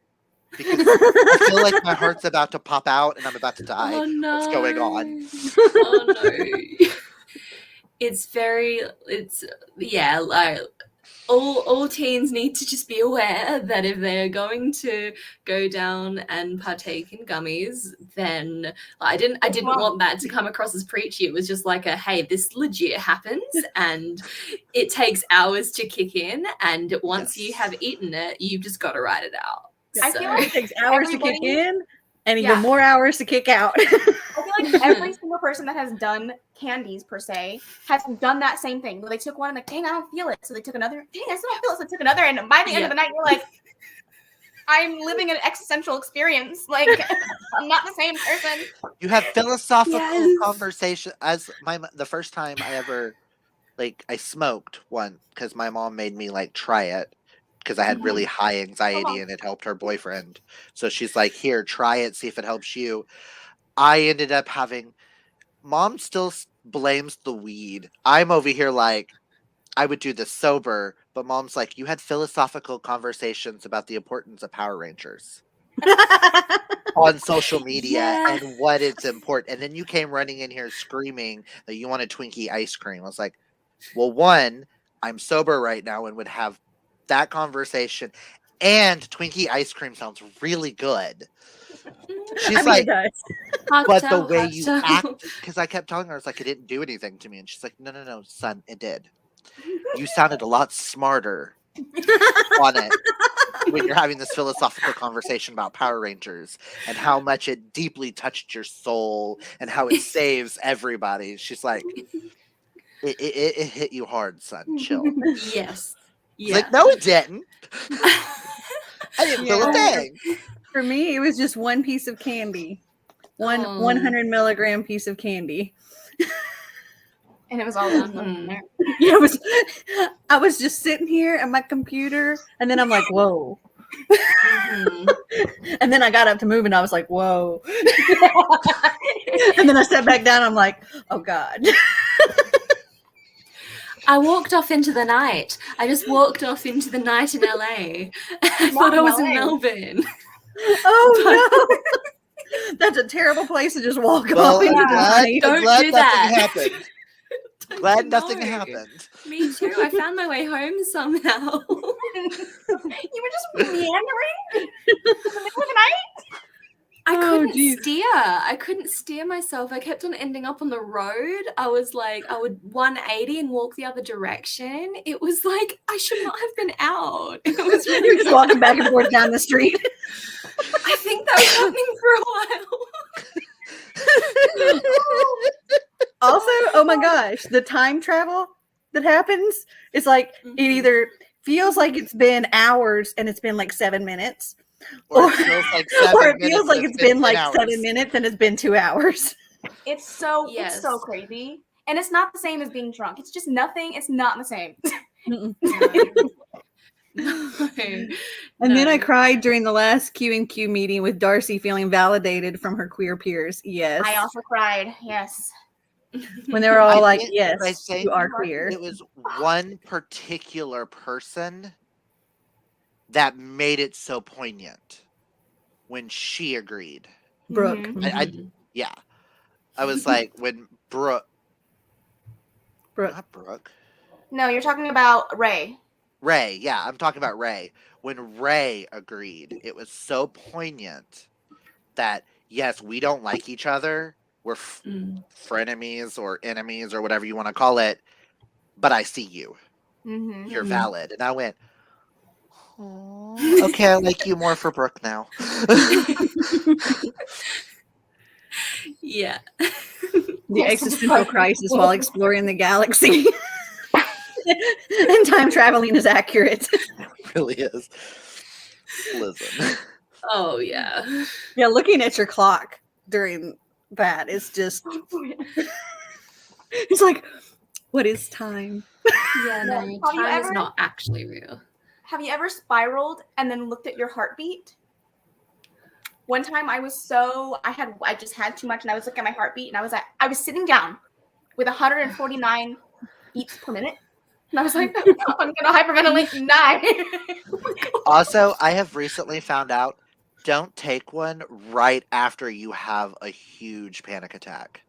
Because I feel like my heart's about to pop out and I'm about to die. Oh no. What's going on? Oh no. Like all teens need to just be aware that if they're going to go down and partake in gummies, then I didn't want that to come across as preachy. It was just like hey, this legit happens and it takes hours to kick in, and once you have eaten it, you've just got to ride it out. I feel like it takes hours to kick in and even more hours to kick out. I feel like every single person that has done candies, per se, has done that same thing. Where they took one and like, dang, I don't feel it. So they took another. Dang, I still don't feel it. So they took another. And by the end of the night, you're like, I'm living an existential experience. Like, I'm not the same person. You have philosophical conversation. As the first time I ever, I smoked one because my mom made me try it. Because I had really high anxiety and it helped her boyfriend. So she's like, here, try it, see if it helps you. I ended up having, mom still blames the weed. I'm over here I would do this sober, but mom's like, you had philosophical conversations about the importance of Power Rangers on social media and what it's important. And then you came running in here screaming that you wanted Twinkie ice cream. I was like, well, one, I'm sober right now and would have that conversation, and Twinkie ice cream sounds really good. She's but the way you act, because I kept telling her, I was like, it didn't do anything to me, and she's like, no, son, it did. You sounded a lot smarter on it when you're having this philosophical conversation about Power Rangers and how much it deeply touched your soul and how it saves everybody. She's like, it hit you hard, son. Chill. Yes. Yeah. Like, no, it didn't. I didn't feel a thing. For me, it was just one piece of candy. 100 milligram piece of candy. And it was all in there. Yeah, I was just sitting here at my computer, and then I'm like, whoa. And then I got up to move, and I was like, whoa. And then I sat back down, I'm like, oh, God. I walked off into the night. I just walked off into the night in LA. I thought I was in Melbourne. Oh, no. That's a terrible place to just walk off into the night. Don't do that. Glad nothing happened. Me too. I found my way home somehow. You were just meandering in the middle of the night? I couldn't steer myself. I kept on ending up on the road. I was like, I would 180 and walk the other direction. It was like, I should not have been out. It was really You're just walking back and forth down the street. I think that was happening for a while. Also, oh my gosh, the time travel that happens is like, it either feels like it's been hours and it's been 7 minutes. Or it feels like it's been 7 minutes and it's been 2 hours. It's so crazy. And it's not the same as being drunk. It's just nothing. It's not the same. And then I cried during the last Q&Q meeting with Darcy feeling validated from her queer peers. Yes. I also cried. Yes. When they were all like, yes, you are queer. It was one particular person that made it so poignant when she agreed. Brooke. I was like, when Brooke. Not Brooke. No, you're talking about Ray. Ray, yeah, I'm talking about Ray. When Ray agreed, it was so poignant that, yes, we don't like each other. We're frenemies or enemies or whatever you want to call it. But I see you. You're valid. And I went, oh, okay, I like you more for Brooke now. Yeah. The existential crisis while exploring the galaxy. And time traveling is accurate. It really is. Listen. Oh, yeah. Yeah, looking at your clock during that is just... It's like, what is time? Yeah, no, time is not actually real. Have you ever spiraled and then looked at your heartbeat? One time I just had too much and I was looking at my heartbeat and I was sitting down with 149 beats per minute. And I was like, I'm going to hyperventilate and die. Also, I have recently found out, don't take one right after you have a huge panic attack.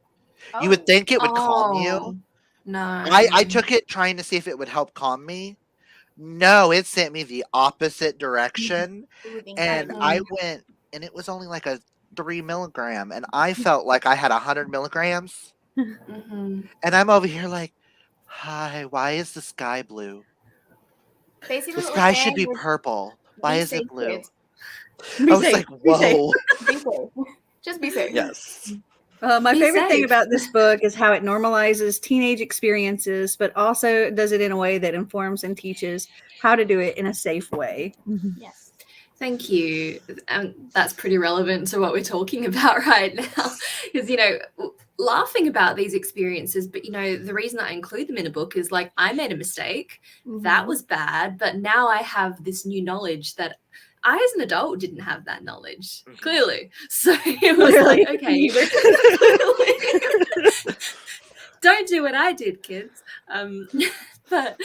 Oh. You would think it would calm you. No. I took it trying to see if it would help calm me. No, it sent me the opposite direction. And I went, and it was only like a 3 milligram. And I felt like I had 100 milligrams. Mm-hmm. And I'm over here like, hi, why is the sky blue? Basically, The sky should be purple. Why is it blue? I was like, whoa. Be safe. Just be safe. Yes. My Be favorite safe. thing about this book is how it normalizes teenage experiences, but also does it in a way that informs and teaches how to do it in a safe way. Yes. Thank you. That's pretty relevant to what we're talking about right now. Because, laughing about these experiences, but, the reason I include them in a book is like, I made a mistake. Mm-hmm. That was bad. But now I have this new knowledge that I, as an adult, didn't have that knowledge, clearly. So it was like, okay, don't do what I did, kids. But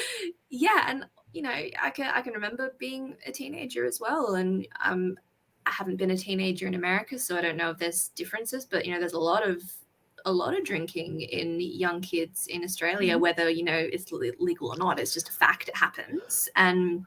yeah, and I can remember being a teenager as well, and I haven't been a teenager in America, so I don't know if there's differences. But there's a lot of drinking in young kids in Australia, whether it's legal or not. It's just a fact; it happens, and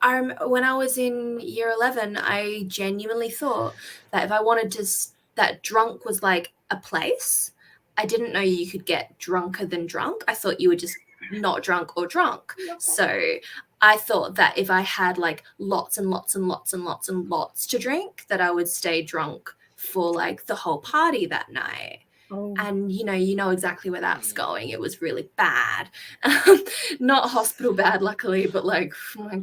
when I was in year 11, I genuinely thought that if I wanted to, that drunk was like a place. I didn't know you could get drunker than drunk. I thought you were just not drunk or drunk. Okay. So I thought that if I had like lots and lots and lots and lots and lots to drink, that I would stay drunk for like the whole party that night. Oh. And you know exactly where that's going. It was really bad. Not hospital bad, luckily, but like, oh my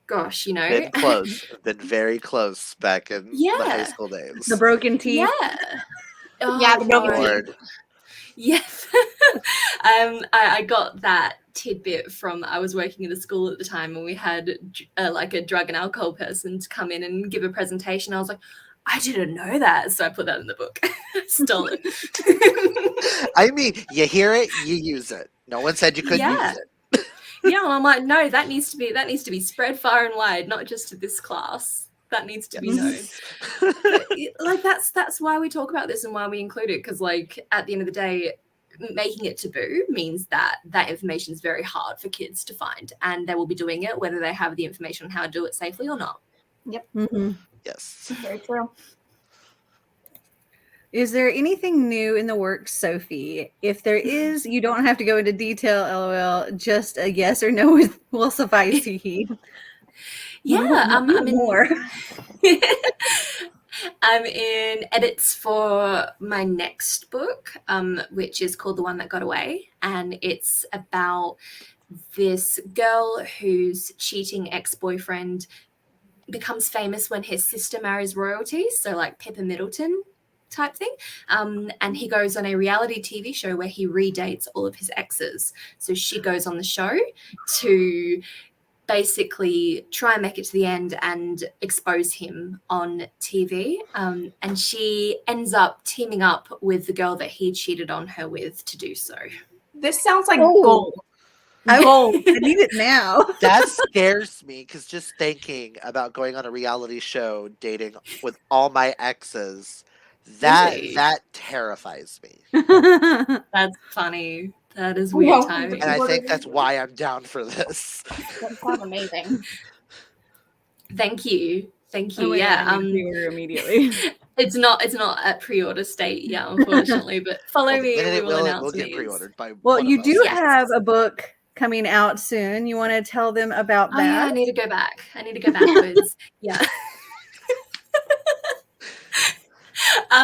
gosh, Been close. Been very close back in the high school days. The broken teeth. Yeah. Oh, yeah, the broken teeth. Yes. I got that tidbit from, I was working at a school at the time, and we had like a drug and alcohol person to come in and give a presentation. I was like, I didn't know that, so I put that in the book. Stole it. I mean, you hear it, you use it. No one said you couldn't use it. Yeah, and I'm like, no, that needs to be spread far and wide, not just to this class. That needs to be known. Like that's why we talk about this and why we include it, because like at the end of the day, making it taboo means that information is very hard for kids to find, and they will be doing it whether they have the information on how to do it safely or not. Yep. Mm-hmm. Yes. Very true. Is there anything new in the works, Sophie? If there is, you don't have to go into detail, LOL. Just a yes or no will suffice. Yeah, I'm in more. I'm in edits for my next book, which is called The One That Got Away, and it's about this girl whose cheating ex-boyfriend becomes famous when his sister marries royalty, so like Pippa Middleton type thing, and he goes on a reality TV show where he redates all of his exes. So she goes on the show to basically try and make it to the end and expose him on TV, and she ends up teaming up with the girl that he cheated on her with to do so. This sounds like gold. I need it now. That scares me, because just thinking about going on a reality show, dating with all my exes, that terrifies me. That's funny. That is weird timing. And I think that's why I'm down for this. That sounds amazing. Thank you. Oh, yeah. Pre-order immediately. It's not at pre-order state, yeah, unfortunately. But follow me, and we will announce get pre-ordered by. Well, you do have a book coming out soon. You want to tell them about that? Yeah, I need to go back. I need to go backwards. Yeah.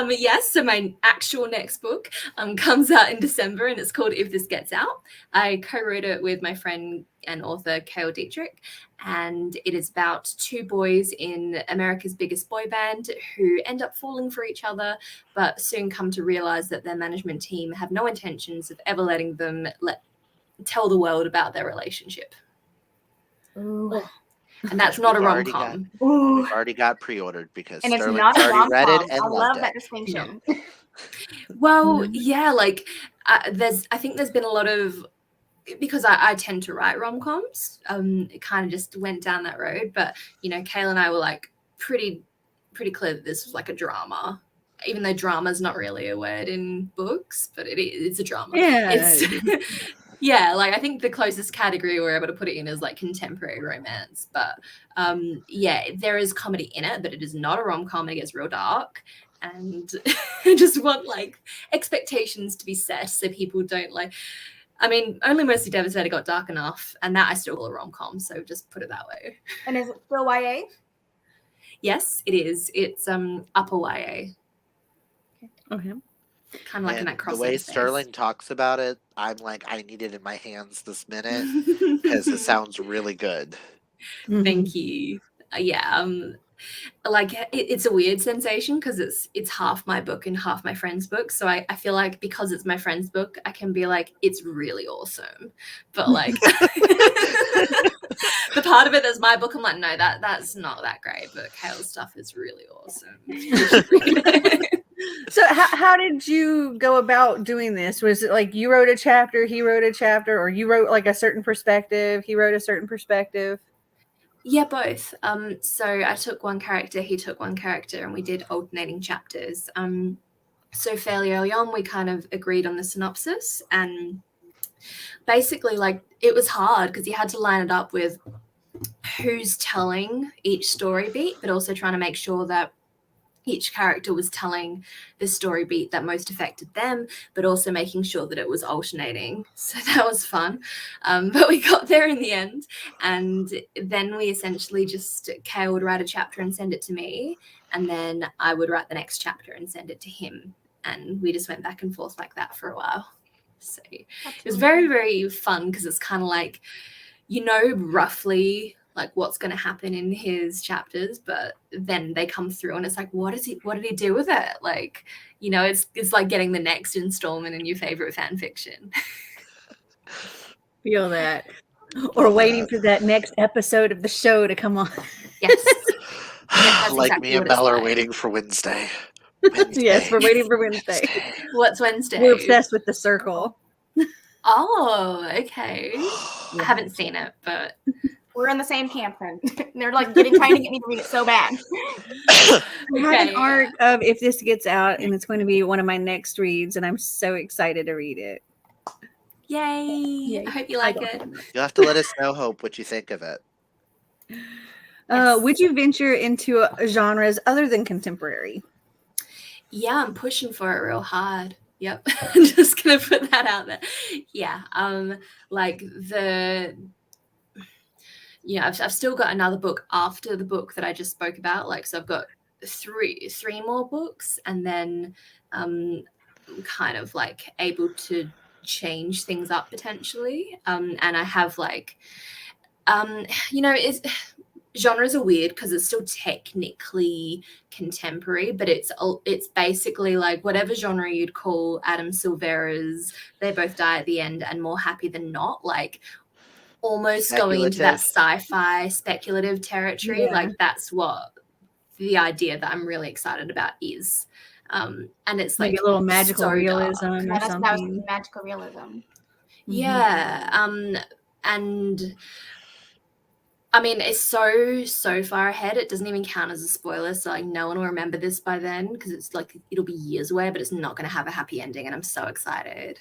Yes, so my actual next book comes out in December, and it's called If This Gets Out. I co-wrote it with my friend and author Cale Dietrich, and it is about two boys in America's biggest boy band who end up falling for each other, but soon come to realize that their management team have no intentions of ever letting them tell the world about their relationship. Ooh. And that's not a We've already rom-com. We've already got pre-ordered because And it's Sterling's not a already read it rom-com. and I loved love that it. distinction. Well, yeah, like I think there's been a lot of, because I tend to write rom-coms, it kind of just went down that road. But, you know, Cale and I were like pretty clear that this was like a drama, even though drama is not really a word in books, but it's a drama. Yeah. It's, yeah, like I think the closest category we're able to put it in is like contemporary romance. But yeah, there is comedy in it, but it is not a rom-com. It gets real dark. And I just want like expectations to be set so people don't like. I mean, Only Mostly Devastated got dark enough, and that I still call a rom-com, so just put it that way. And is it still YA? Yes, it is. It's upper YA. Okay. Kind of like in that crossover the way space. Sterling talks about it, I'm like, I need it in my hands this minute because it sounds really good. Thank you. Yeah, like it's a weird sensation because it's half my book and half my friend's book. So I feel like because it's my friend's book, I can be like, it's really awesome. But like the part of it that's my book, I'm like, no, that's not that great. But Cale's stuff is really awesome. So how did you go about doing this? Was it like you wrote a chapter, he wrote a chapter, or you wrote like a certain perspective, he wrote a certain perspective? Yeah, both. So I took one character, he took one character, and we did alternating chapters. So fairly early on, we kind of agreed on the synopsis, and basically, like, it was hard because you had to line it up with who's telling each story beat, but also trying to make sure that each character was telling the story beat that most affected them, but also making sure that it was alternating. So that was fun. But we got there in the end. And then we essentially just, Cale would write a chapter and send it to me. And then I would write the next chapter and send it to him. And we just went back and forth like that for a while. So it was very, very fun because it's kind of like, you know, roughly like what's going to happen in his chapters, but then they come through and it's like, what did he do with it? Like, you know, it's like getting the next installment in your favorite fan fiction. Feel that. Or waiting for that next episode of the show to come on. Yes. Like exactly me and what it's Mel are like. waiting for Wednesday. Yes, we're waiting for Wednesday. What's Wednesday? We're obsessed with The Circle. Oh, okay. I haven't seen it, but We're in the same camp then. They're like trying to get me to read it so bad. I have an arc of If This Gets Out, and it's going to be one of my next reads, and I'm so excited to read it. Yay. I hope you like it. You'll have to let us know, Hope, what you think of it. Yes. Would you venture into genres other than contemporary? Yeah, I'm pushing for it real hard. Yep. I'm just gonna put that out there. Yeah. Like I've still got another book after the book that I just spoke about. Like, so I've got three more books, and then kind of like able to change things up potentially. And I have like, genres are weird because it's still technically contemporary, but it's basically like whatever genre you'd call Adam Silvera's They Both Die at the End and More Happy Than Not, like almost going into that sci-fi speculative territory. Yeah. Like that's what the idea that I'm really excited about is. And it's Maybe like a little magical realism or That was something. magical realism. Yeah. And I mean, it's so far ahead. It doesn't even count as a spoiler. So like no one will remember this by then because it's like it'll be years away, but it's not going to have a happy ending. And I'm so excited.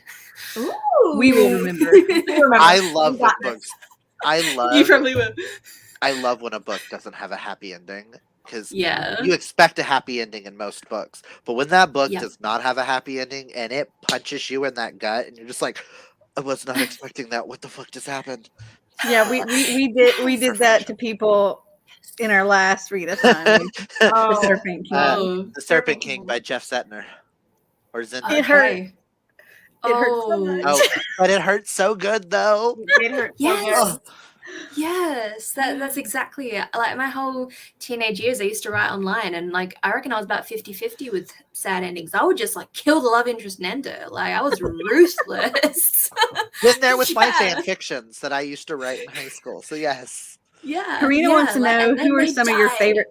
Ooh. We will remember. I love when books. You probably will. I love when a book doesn't have a happy ending because Yeah. you expect a happy ending in most books, but when that book Yep. does not have a happy ending and it punches you in that gut, and you're just like, I was not expecting that. What the fuck just happened? Yeah, we did that to people in our last readathon. The Serpent King. The Serpent King by Jeff Setner. Or Zender. It hurt. It hurt so much. Oh, but it hurts so good though. It hurt Yes. so good. Yes, that's exactly it. Like my whole teenage years, I used to write online, and like I reckon I was about 50-50 with sad endings. I would just like kill the love interest and end it. Like I was ruthless. Been there with my fan fictions that I used to write in high school. So yes. Yeah. Karina wants to know who are some of your favorite.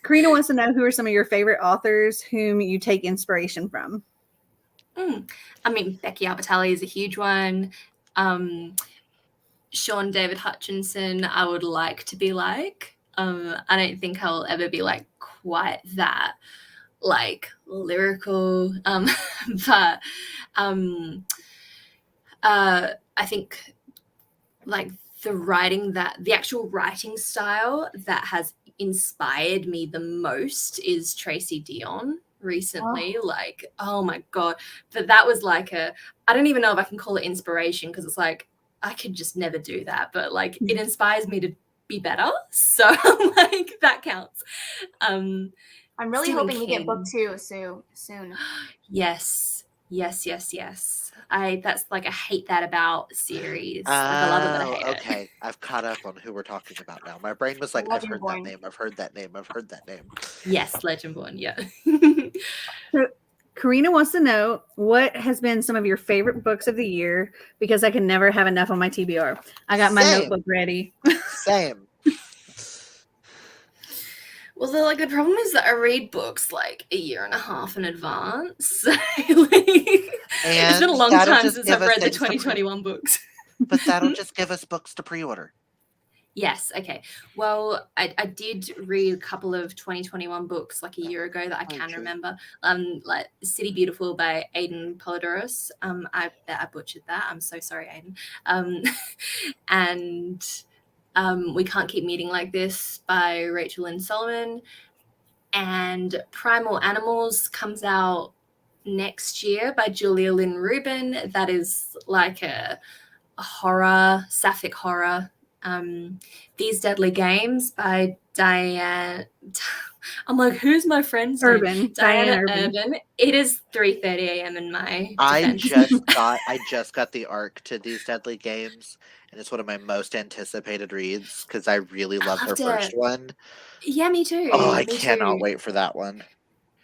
Karina wants to know who are some of your favorite authors whom you take inspiration from. I mean, Becky Albertalli is a huge one. Sean David Hutchinson, I would like to be like. I don't think I'll ever be like quite that like lyrical. But I think like the actual writing style that has inspired me the most is Tracy Dion recently. Like, oh my God. But that was like I don't even know if I can call it inspiration, because it's like, I could just never do that, but like it inspires me to be better. So like that counts. I'm really Stephen hoping we King. get book 2 soon. Yes. That's like I hate that about series. Like I love it, but I hate it. Okay. I've caught up on who we're talking about now. My brain was like, I've heard that name. I've heard that name. I've heard that name. Yes, Legendborn. Yeah. Karina wants to know what has been some of your favorite books of the year, because I can never have enough on my TBR. I got my notebook ready. Same. Well, the problem is that I read books like a year and a half in advance. It's been a long time since I've read the 2021 books. But that'll just give us books to pre-order. Yes. Okay. Well, I did read a couple of 2021 books like a year ago that I can remember. Like City Beautiful by Aidan Polidorus. I butchered that. I'm so sorry, Aidan. And We Can't Keep Meeting Like This by Rachel Lynn Solomon. And Primal Animals comes out next year by Julia Lynn Rubin. That is like a horror, sapphic horror. These Deadly Games by Diane. I'm like, who's my friend's name? Diana Urban. It is 3:30 a.m. in my defense. I just got the arc to These Deadly Games, and it's one of my most anticipated reads because I really loved her first one. Yeah, me too. Oh, I cannot wait for that one.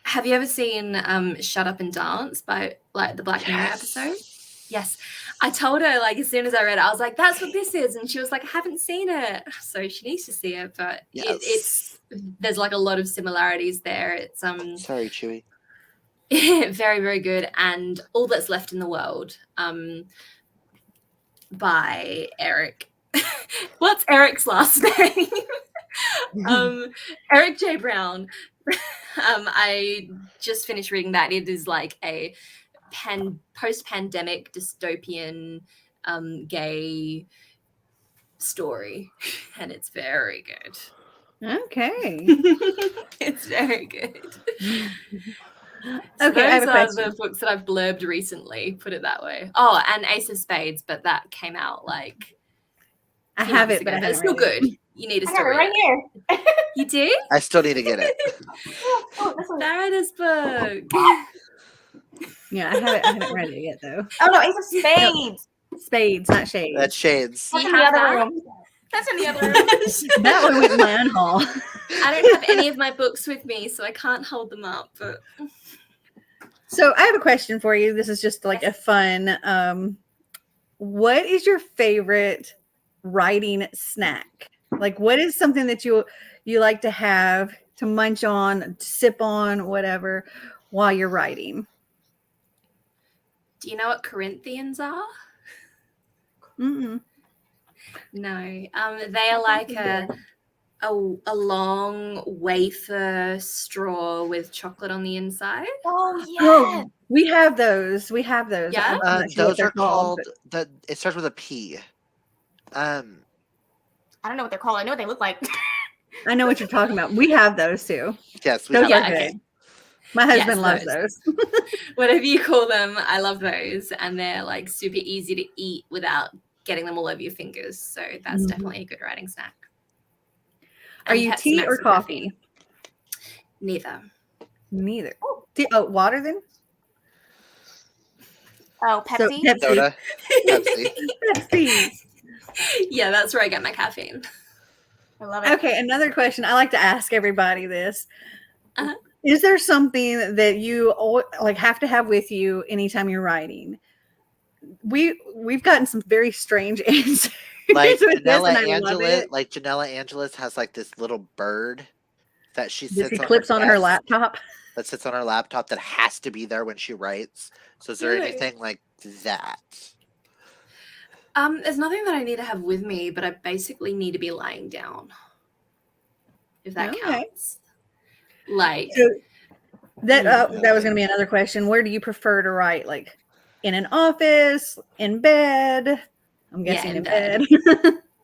Have you ever seen Shut Up and Dance by like the Black Mirror episode? Yes. I told her like as soon as I read it, I was like, that's what this is. And she was like, I haven't seen it. So she needs to see it. But it's there's like a lot of similarities there. It's sorry, Chewy. very, very good. And All That's Left in the World by Eric. What's Eric's last name? Eric J. Brown. I just finished reading that. It is like a post-pandemic dystopian gay story, and it's very good. Okay. It's very good. So okay, I have a question. Those are the books that I've blurbed recently, put it that way. Oh, and Ace of Spades, but that came out like I have it, but it's still good. You need to still read right here. You do? I still need to get it. There it is, book. Yeah, I haven't read it yet though. Oh no, Ace of Spades. Spades, not shades. That's shades. That's in the other room. That's in the other room. That one went in my own hall. I don't have any of my books with me, so I can't hold them up. But so I have a question for you. This is just like a fun. What is your favorite writing snack? Like, what is something that you like to have to munch on, to sip on, whatever, while you're writing? Do you know what Corinthians are? Mm-mm. No. They are like a long wafer straw with chocolate on the inside. Oh yeah. Oh, we have those. Yeah. Those are called. It starts with a P. I don't know what they're called. I know what they look like. I know what you're talking about. We have those too. Yes, we those have. are good. Okay. My husband loves those. Whatever you call them, I love those. And they're like super easy to eat without getting them all over your fingers. So that's definitely a good writing snack. Are you tea or coffee? Neither. Neither. Water then? Oh, Pepsi? So, Pepsi. Soda. Pepsi. Pepsi. Yeah, that's where I get my caffeine. I love it. Okay, another question. I like to ask everybody this. Uh-huh. Is there something that you have to have with you anytime you're writing? We've gotten some very strange answers. Like with this, and I Janella love Angelis, it. like Janella Angelis has like this little bird that she That sits she on clips her on her desk, laptop. that sits on her laptop that has to be there when she writes. So is there Really? anything like that? There's nothing that I need to have with me, but I basically need to be lying down. If that counts. Like so that was going to be another question. Where do you prefer to write? Like in an office, in bed? I'm guessing in bed.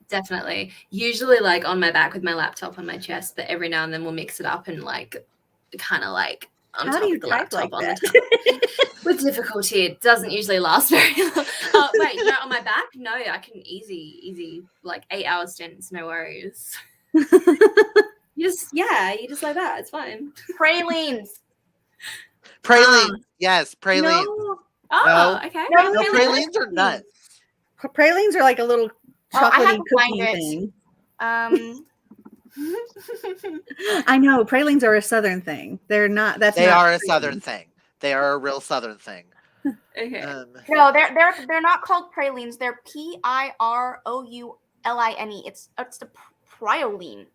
Definitely. Usually like on my back with my laptop on my chest, but every now and then we'll mix it up and like kind of like on top of the laptop on the top. With difficulty. It doesn't usually last very long. Wait, no, on my back? No, I can easy, like 8-hour stints, no worries. You just like that. It's fine. Pralines. Yes, pralines. No. Oh, okay. No, pralines are nuts. Pralines are like a little chocolatey cookie thing. I know pralines are a Southern thing. They're not. They are a Southern thing. They are a real Southern thing. Okay. No, they're not called pralines. They're P-I-R-O-U-L-I-N-E. It's the prioline.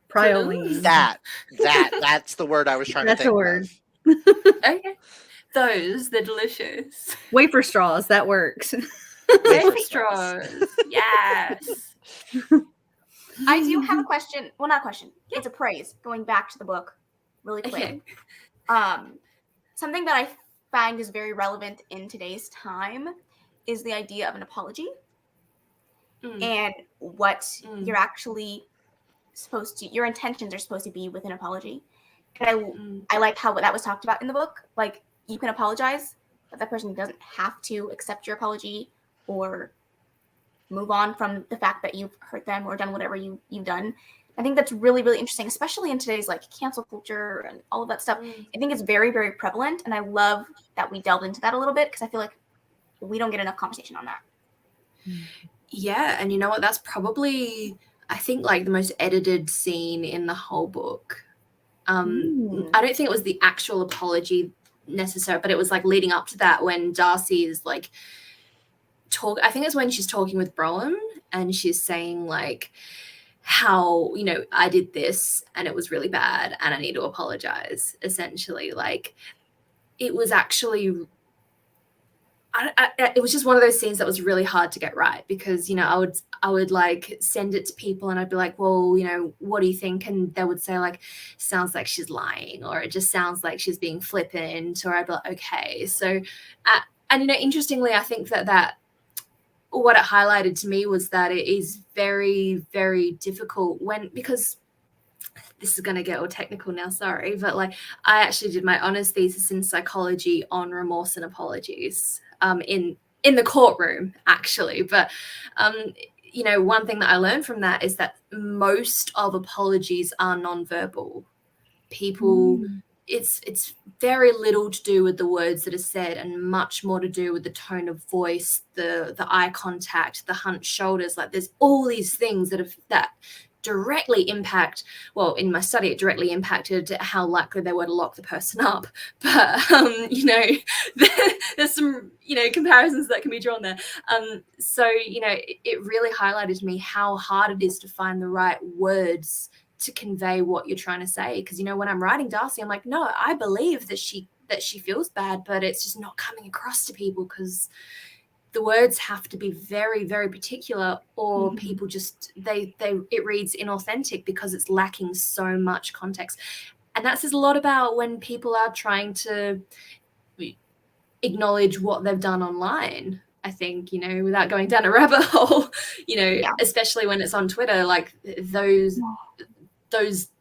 Prioline. That's the word I was trying to think. That's a word. Okay. They're delicious. Wafer straws, that works. Wafer straws. Yes. I do have a question. Well, not a question. It's a praise. Going back to the book really quick. Okay. Something that I find is very relevant in today's time is the idea of an apology and what you're actually supposed to, your intentions are supposed to be with an apology. And I like how that was talked about in the book. Like, you can apologize, but that person doesn't have to accept your apology or move on from the fact that you've hurt them or done whatever you've done. I think that's really, really interesting, especially in today's like cancel culture and all of that stuff. I think it's very, very prevalent, and I love that we delved into that a little bit because I feel like we don't get enough conversation on that. Yeah, and you know what? That's probably, I think, like the most edited scene in the whole book. I don't think it was the actual apology necessary, but it was like leading up to that when Darcy is like I think it's when she's talking with Brougham and she's saying like how, you know, I did this and it was really bad and I need to apologize, essentially. Like, it was actually it was just one of those scenes that was really hard to get right because, you know, I would like send it to people and I'd be like, well, you know, what do you think? And they would say like, sounds like she's lying, or it just sounds like she's being flippant, or I'd be like, okay. So, and, you know, interestingly, I think that what it highlighted to me was that it is very, very difficult because this is going to get all technical now, sorry, but like I actually did my honors thesis in psychology on remorse and apologies in the courtroom, actually. But, you know, one thing that I learned from that is that most of apologies are nonverbal. People, it's very little to do with the words that are said and much more to do with the tone of voice, the eye contact, the hunched shoulders. Like, there's all these things that directly impact, well, in my study, it directly impacted how likely they were to lock the person up. But, you know, there's some, you know, comparisons that can be drawn there. So, you know, it really highlighted to me how hard it is to find the right words to convey what you're trying to say. Because, you know, when I'm writing Darcy, I'm like, no, I believe that she feels bad, but it's just not coming across to people because the words have to be very, very particular, or people just it reads inauthentic because it's lacking so much context. And that says a lot about when people are trying to acknowledge what they've done online. I think, you know, without going down a rabbit hole, you know, especially when it's on Twitter, like those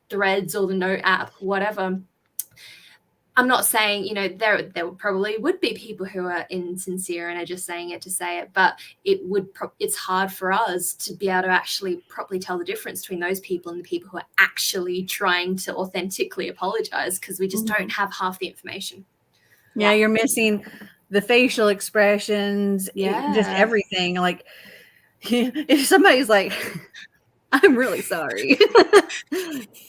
threads or the Note app, whatever. I'm not saying, there probably would be people who are insincere and are just saying it to say it, but it's hard for us to be able to actually properly tell the difference between those people and the people who are actually trying to authentically apologize, because we just don't have half the information. Yeah, you're missing the facial expressions, just everything. Like, if somebody's like, I'm really sorry.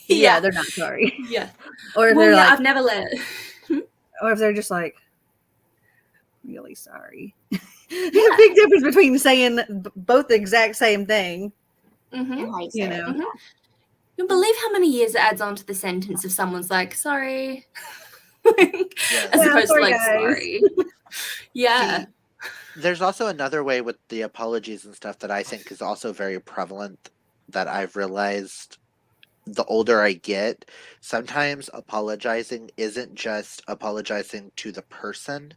Yeah, they're not sorry. Yeah. Or if they're like, I've never let or if they're just like, really sorry. There's a big difference between saying both the exact same thing. Mm-hmm. You know. Mm-hmm. You'll believe how many years it adds on to the sentence if someone's like, sorry. As opposed to like, guys. Sorry. Yeah. See, there's also another way with the apologies and stuff that I think is also very prevalent that I've realized the older I get. Sometimes apologizing isn't just apologizing to the person.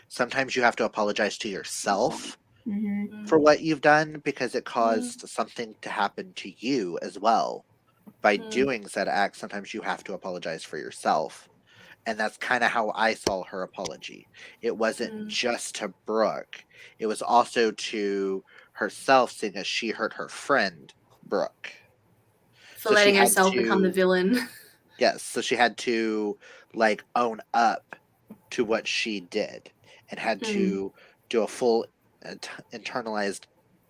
Sometimes you have to apologize to yourself for what you've done, because it caused something to happen to you as well. By doing said act, sometimes you have to apologize for yourself. And that's kind of how I saw her apology. It wasn't just to Brooke. It was also to herself, seeing as she hurt her friend, Brooke. For letting herself become the villain. Yes, so she had to, like, own up to what she did and had to do a full internalized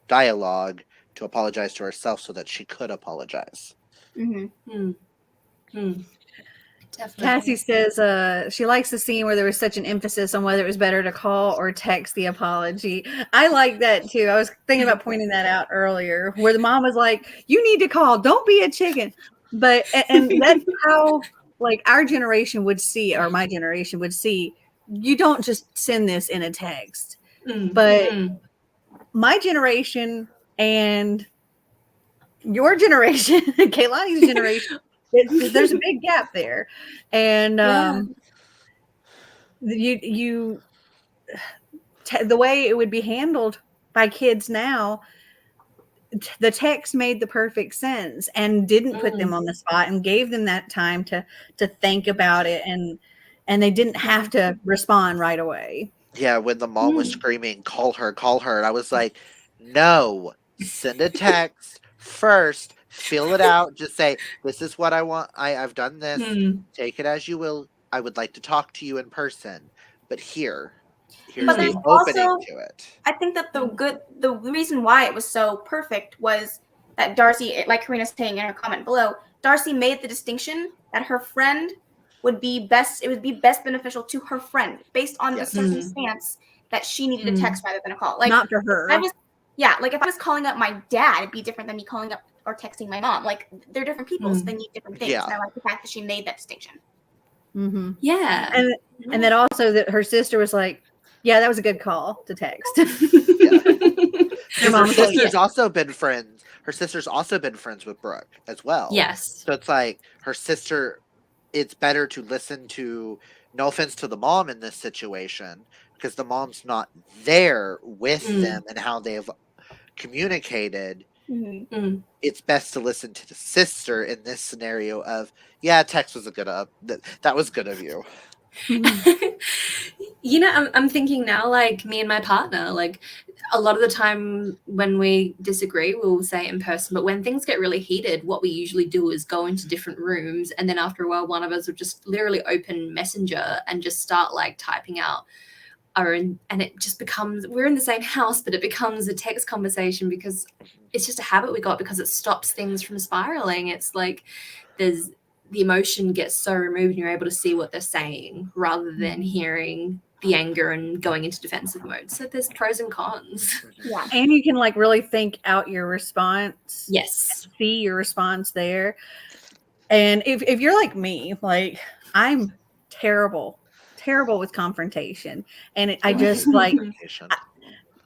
dialogue to apologize to herself so that she could apologize. Definitely. Cassie says she likes the scene where there was such an emphasis on whether it was better to call or text the apology. I like that too. I was thinking about pointing that out earlier, where the mom was like, you need to call, don't be a chicken. But and that's how like our generation would see, or my generation would see, you don't just send this in a text. But my generation and your generation, Kaylani's generation, there's a big gap there. And the way it would be handled by kids now, the text made the perfect sense and didn't put them on the spot and gave them that time to think about it, and they didn't have to respond right away. Yeah, when the mom was screaming, call her, and I was like, no, send a text first, fill it out, just say, this is what I want, I've done this, take it as you will, I would like to talk to you in person, but here's the opening also, to it. I think that the reason why it was so perfect was that Darcy, like Karina's saying in her comment below, Darcy made the distinction that her friend would be best beneficial to her friend based on the circumstance that she needed a text rather than a call. Like, not for her. Like if I was calling up my dad, it'd be different than me calling up or texting my mom. Like, they're different people, so they need different things. And I like the fact that she made that distinction. Yeah. And then also that her sister was like, yeah, that was a good call to text. Her sister's also been friends. Her sister's also been friends with Brooke as well. Yes. So it's like her sister, it's better to listen to, no offense to the mom in this situation, because the mom's not there with them and how they've communicated. It's best to listen to the sister in this scenario of, yeah, text was a good that was good of you. I'm thinking now, like, me and my partner, like, a lot of the time when we disagree, we'll say it in person, but when things get really heated, what we usually do is go into different rooms, and then after a while, one of us will just literally open Messenger and just start, like, typing out and it just becomes, we're in the same house, but it becomes a text conversation because it's just a habit we got, because it stops things from spiraling. It's like the emotion gets so removed and you're able to see what they're saying rather than hearing the anger and going into defensive mode. So there's pros and cons. Yeah. And you can like really think out your response. Yes. See your response there. And if you're like me, like, I'm terrible with confrontation. And I just like,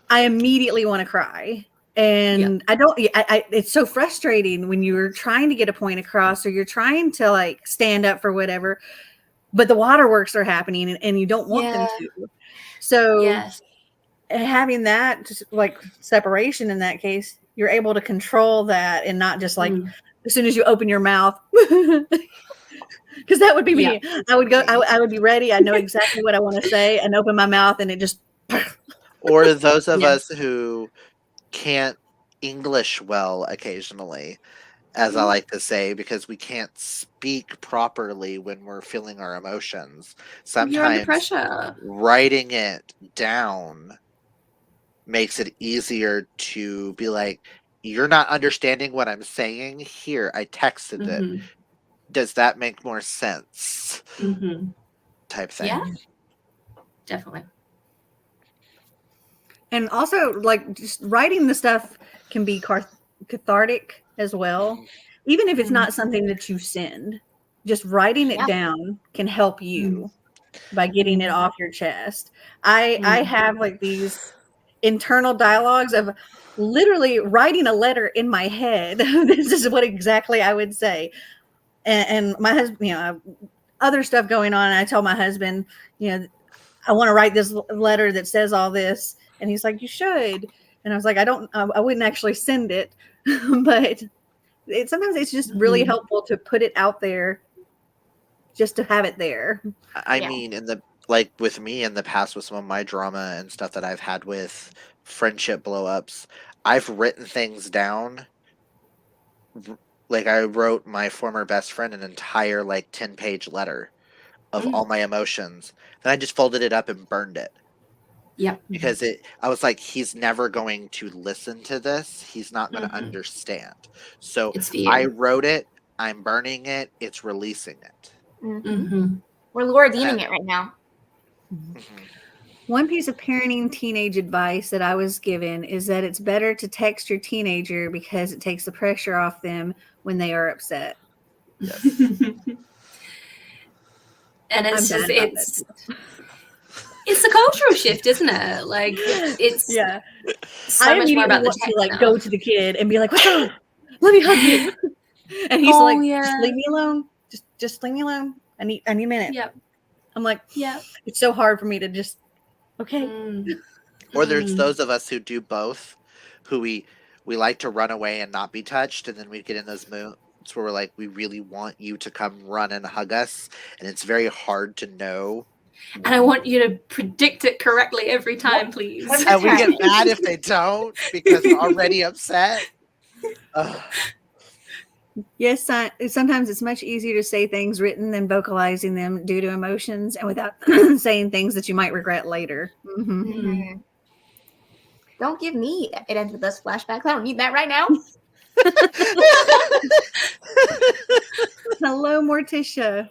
I immediately want to cry. And it's so frustrating when you're trying to get a point across, or you're trying to like stand up for whatever, but the waterworks are happening and you don't want them to. So having that just like separation in that case, you're able to control that and not just like as soon as you open your mouth, Because that would be me. Yeah. I would go. I would be ready. I know exactly what I want to say, and open my mouth, and it just. Or those of Yeah. us who can't English well occasionally, as I like to say, because we can't speak properly when we're feeling our emotions. You're under Sometimes pressure. writing it down makes it easier to be like, you're not understanding what I'm saying. Here, I texted it. Mhm. Does that make more sense? Mhm. Type thing. Yeah. Definitely. And also, like, just writing the stuff can be cathartic as well, even if it's not something that you send. Just writing it down can help you by getting it off your chest. I have like these internal dialogues of literally writing a letter in my head. This is what exactly I would say. And my husband, you know, other stuff going on. And I tell my husband, you know, I want to write this letter that says all this. And he's like, you should. And I was like, I wouldn't actually send it, but sometimes it's just really helpful to put it out there, just to have it there. I mean, like with me in the past with some of my drama and stuff that I've had with friendship blow-ups, I've written things down. Like I wrote my former best friend an entire like 10-page letter of all my emotions. Then I just folded it up and burned it. Yeah. Because I was like, he's never going to listen to this. He's not going to understand. So I wrote it. I'm burning it. It's releasing it. We're Laura Deaning it right now. One piece of parenting teenage advice that I was given is that it's better to text your teenager because it takes the pressure off them when they are upset. Yes. And it's just it's a cultural shift, isn't it? Like it's so much more about the text to like go to the kid and be like, "What's up? Let me hug you." And he's like, "Just leave me alone. Just leave me alone. I need a minute." Yep. I'm like, it's so hard for me to just Or there's those of us who do both, who we like to run away and not be touched, and then we get in those moods where we're like, we really want you to come run and hug us, and it's very hard to know. And I want you to predict it correctly every time, please. And we get mad if they don't because we're already upset. Yes, sometimes it's much easier to say things written than vocalizing them due to emotions and without saying things that you might regret later. Don't give me it ends with us flashbacks. I don't need that right now. Hello, Morticia.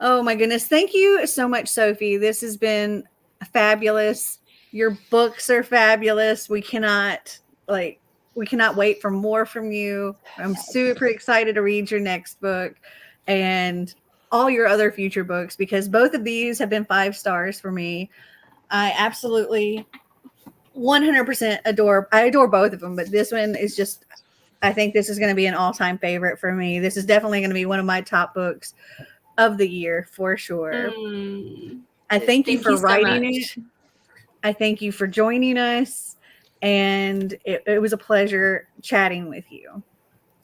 Oh my goodness. Thank you so much, Sophie. This has been fabulous. Your books are fabulous. We cannot wait for more from you. I'm super excited to read your next book and all your other future books, because both of these have been 5 stars for me. I absolutely 100% adore both of them, but this one is just, I think this is going to be an all-time favorite for me. This is definitely going to be one of my top books of the year for sure. I thank you for writing it. I thank you for joining us, and it was a pleasure chatting with you.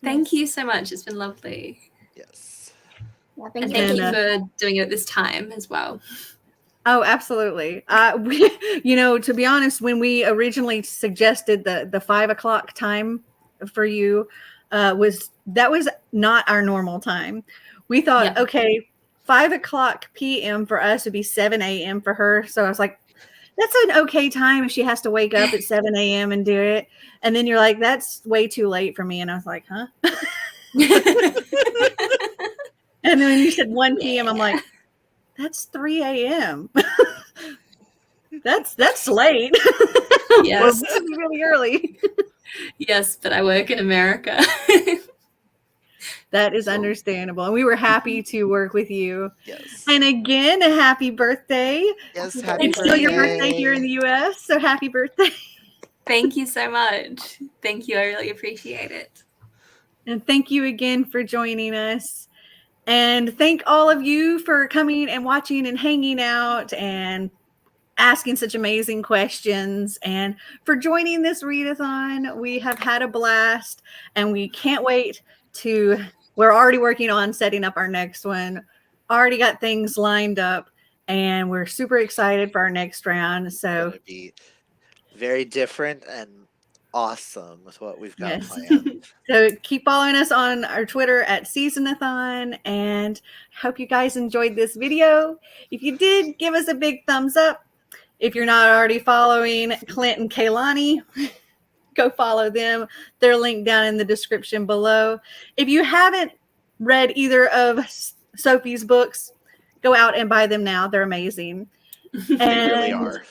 Thank you so much. It's been lovely. Yes. Yeah, thank you for doing it at this time as well. Oh, absolutely. To be honest, when we originally suggested the 5 o'clock time for you, was not our normal time. We thought, okay, 5 o'clock p.m. for us would be 7 a.m. for her. So I was like, that's an okay time if she has to wake up at 7 a.m. and do it. And then you're like, that's way too late for me. And I was like, huh? And then when you said 1 p.m., I'm like, that's 3 a.m. That's late. Yes. Well, really early. Yes, but I work in America. That is understandable. And we were happy to work with you. Yes. And again, a happy birthday. Yes, happy birthday. It's still your birthday here in the U.S., so happy birthday. Thank you so much. Thank you. I really appreciate it. And thank you again for joining us. And thank all of you for coming and watching and hanging out and asking such amazing questions, and for joining this readathon. We have had a blast, and we can't wait to we're already working on setting up our next one. Already got things lined up, and we're super excited for our next round. So It'll be very different and awesome with what we've got yes. planned. So keep following us on our Twitter at SeasonAthon, and hope you guys enjoyed this video. If you did, give us a big thumbs up. If you're not already following Clint and Kaylani, go follow them. They're linked down in the description below. If you haven't read either of Sophie's books, go out and buy them now. They're amazing. They really are.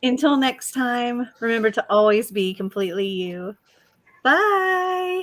Until next time, remember to always be completely you. Bye.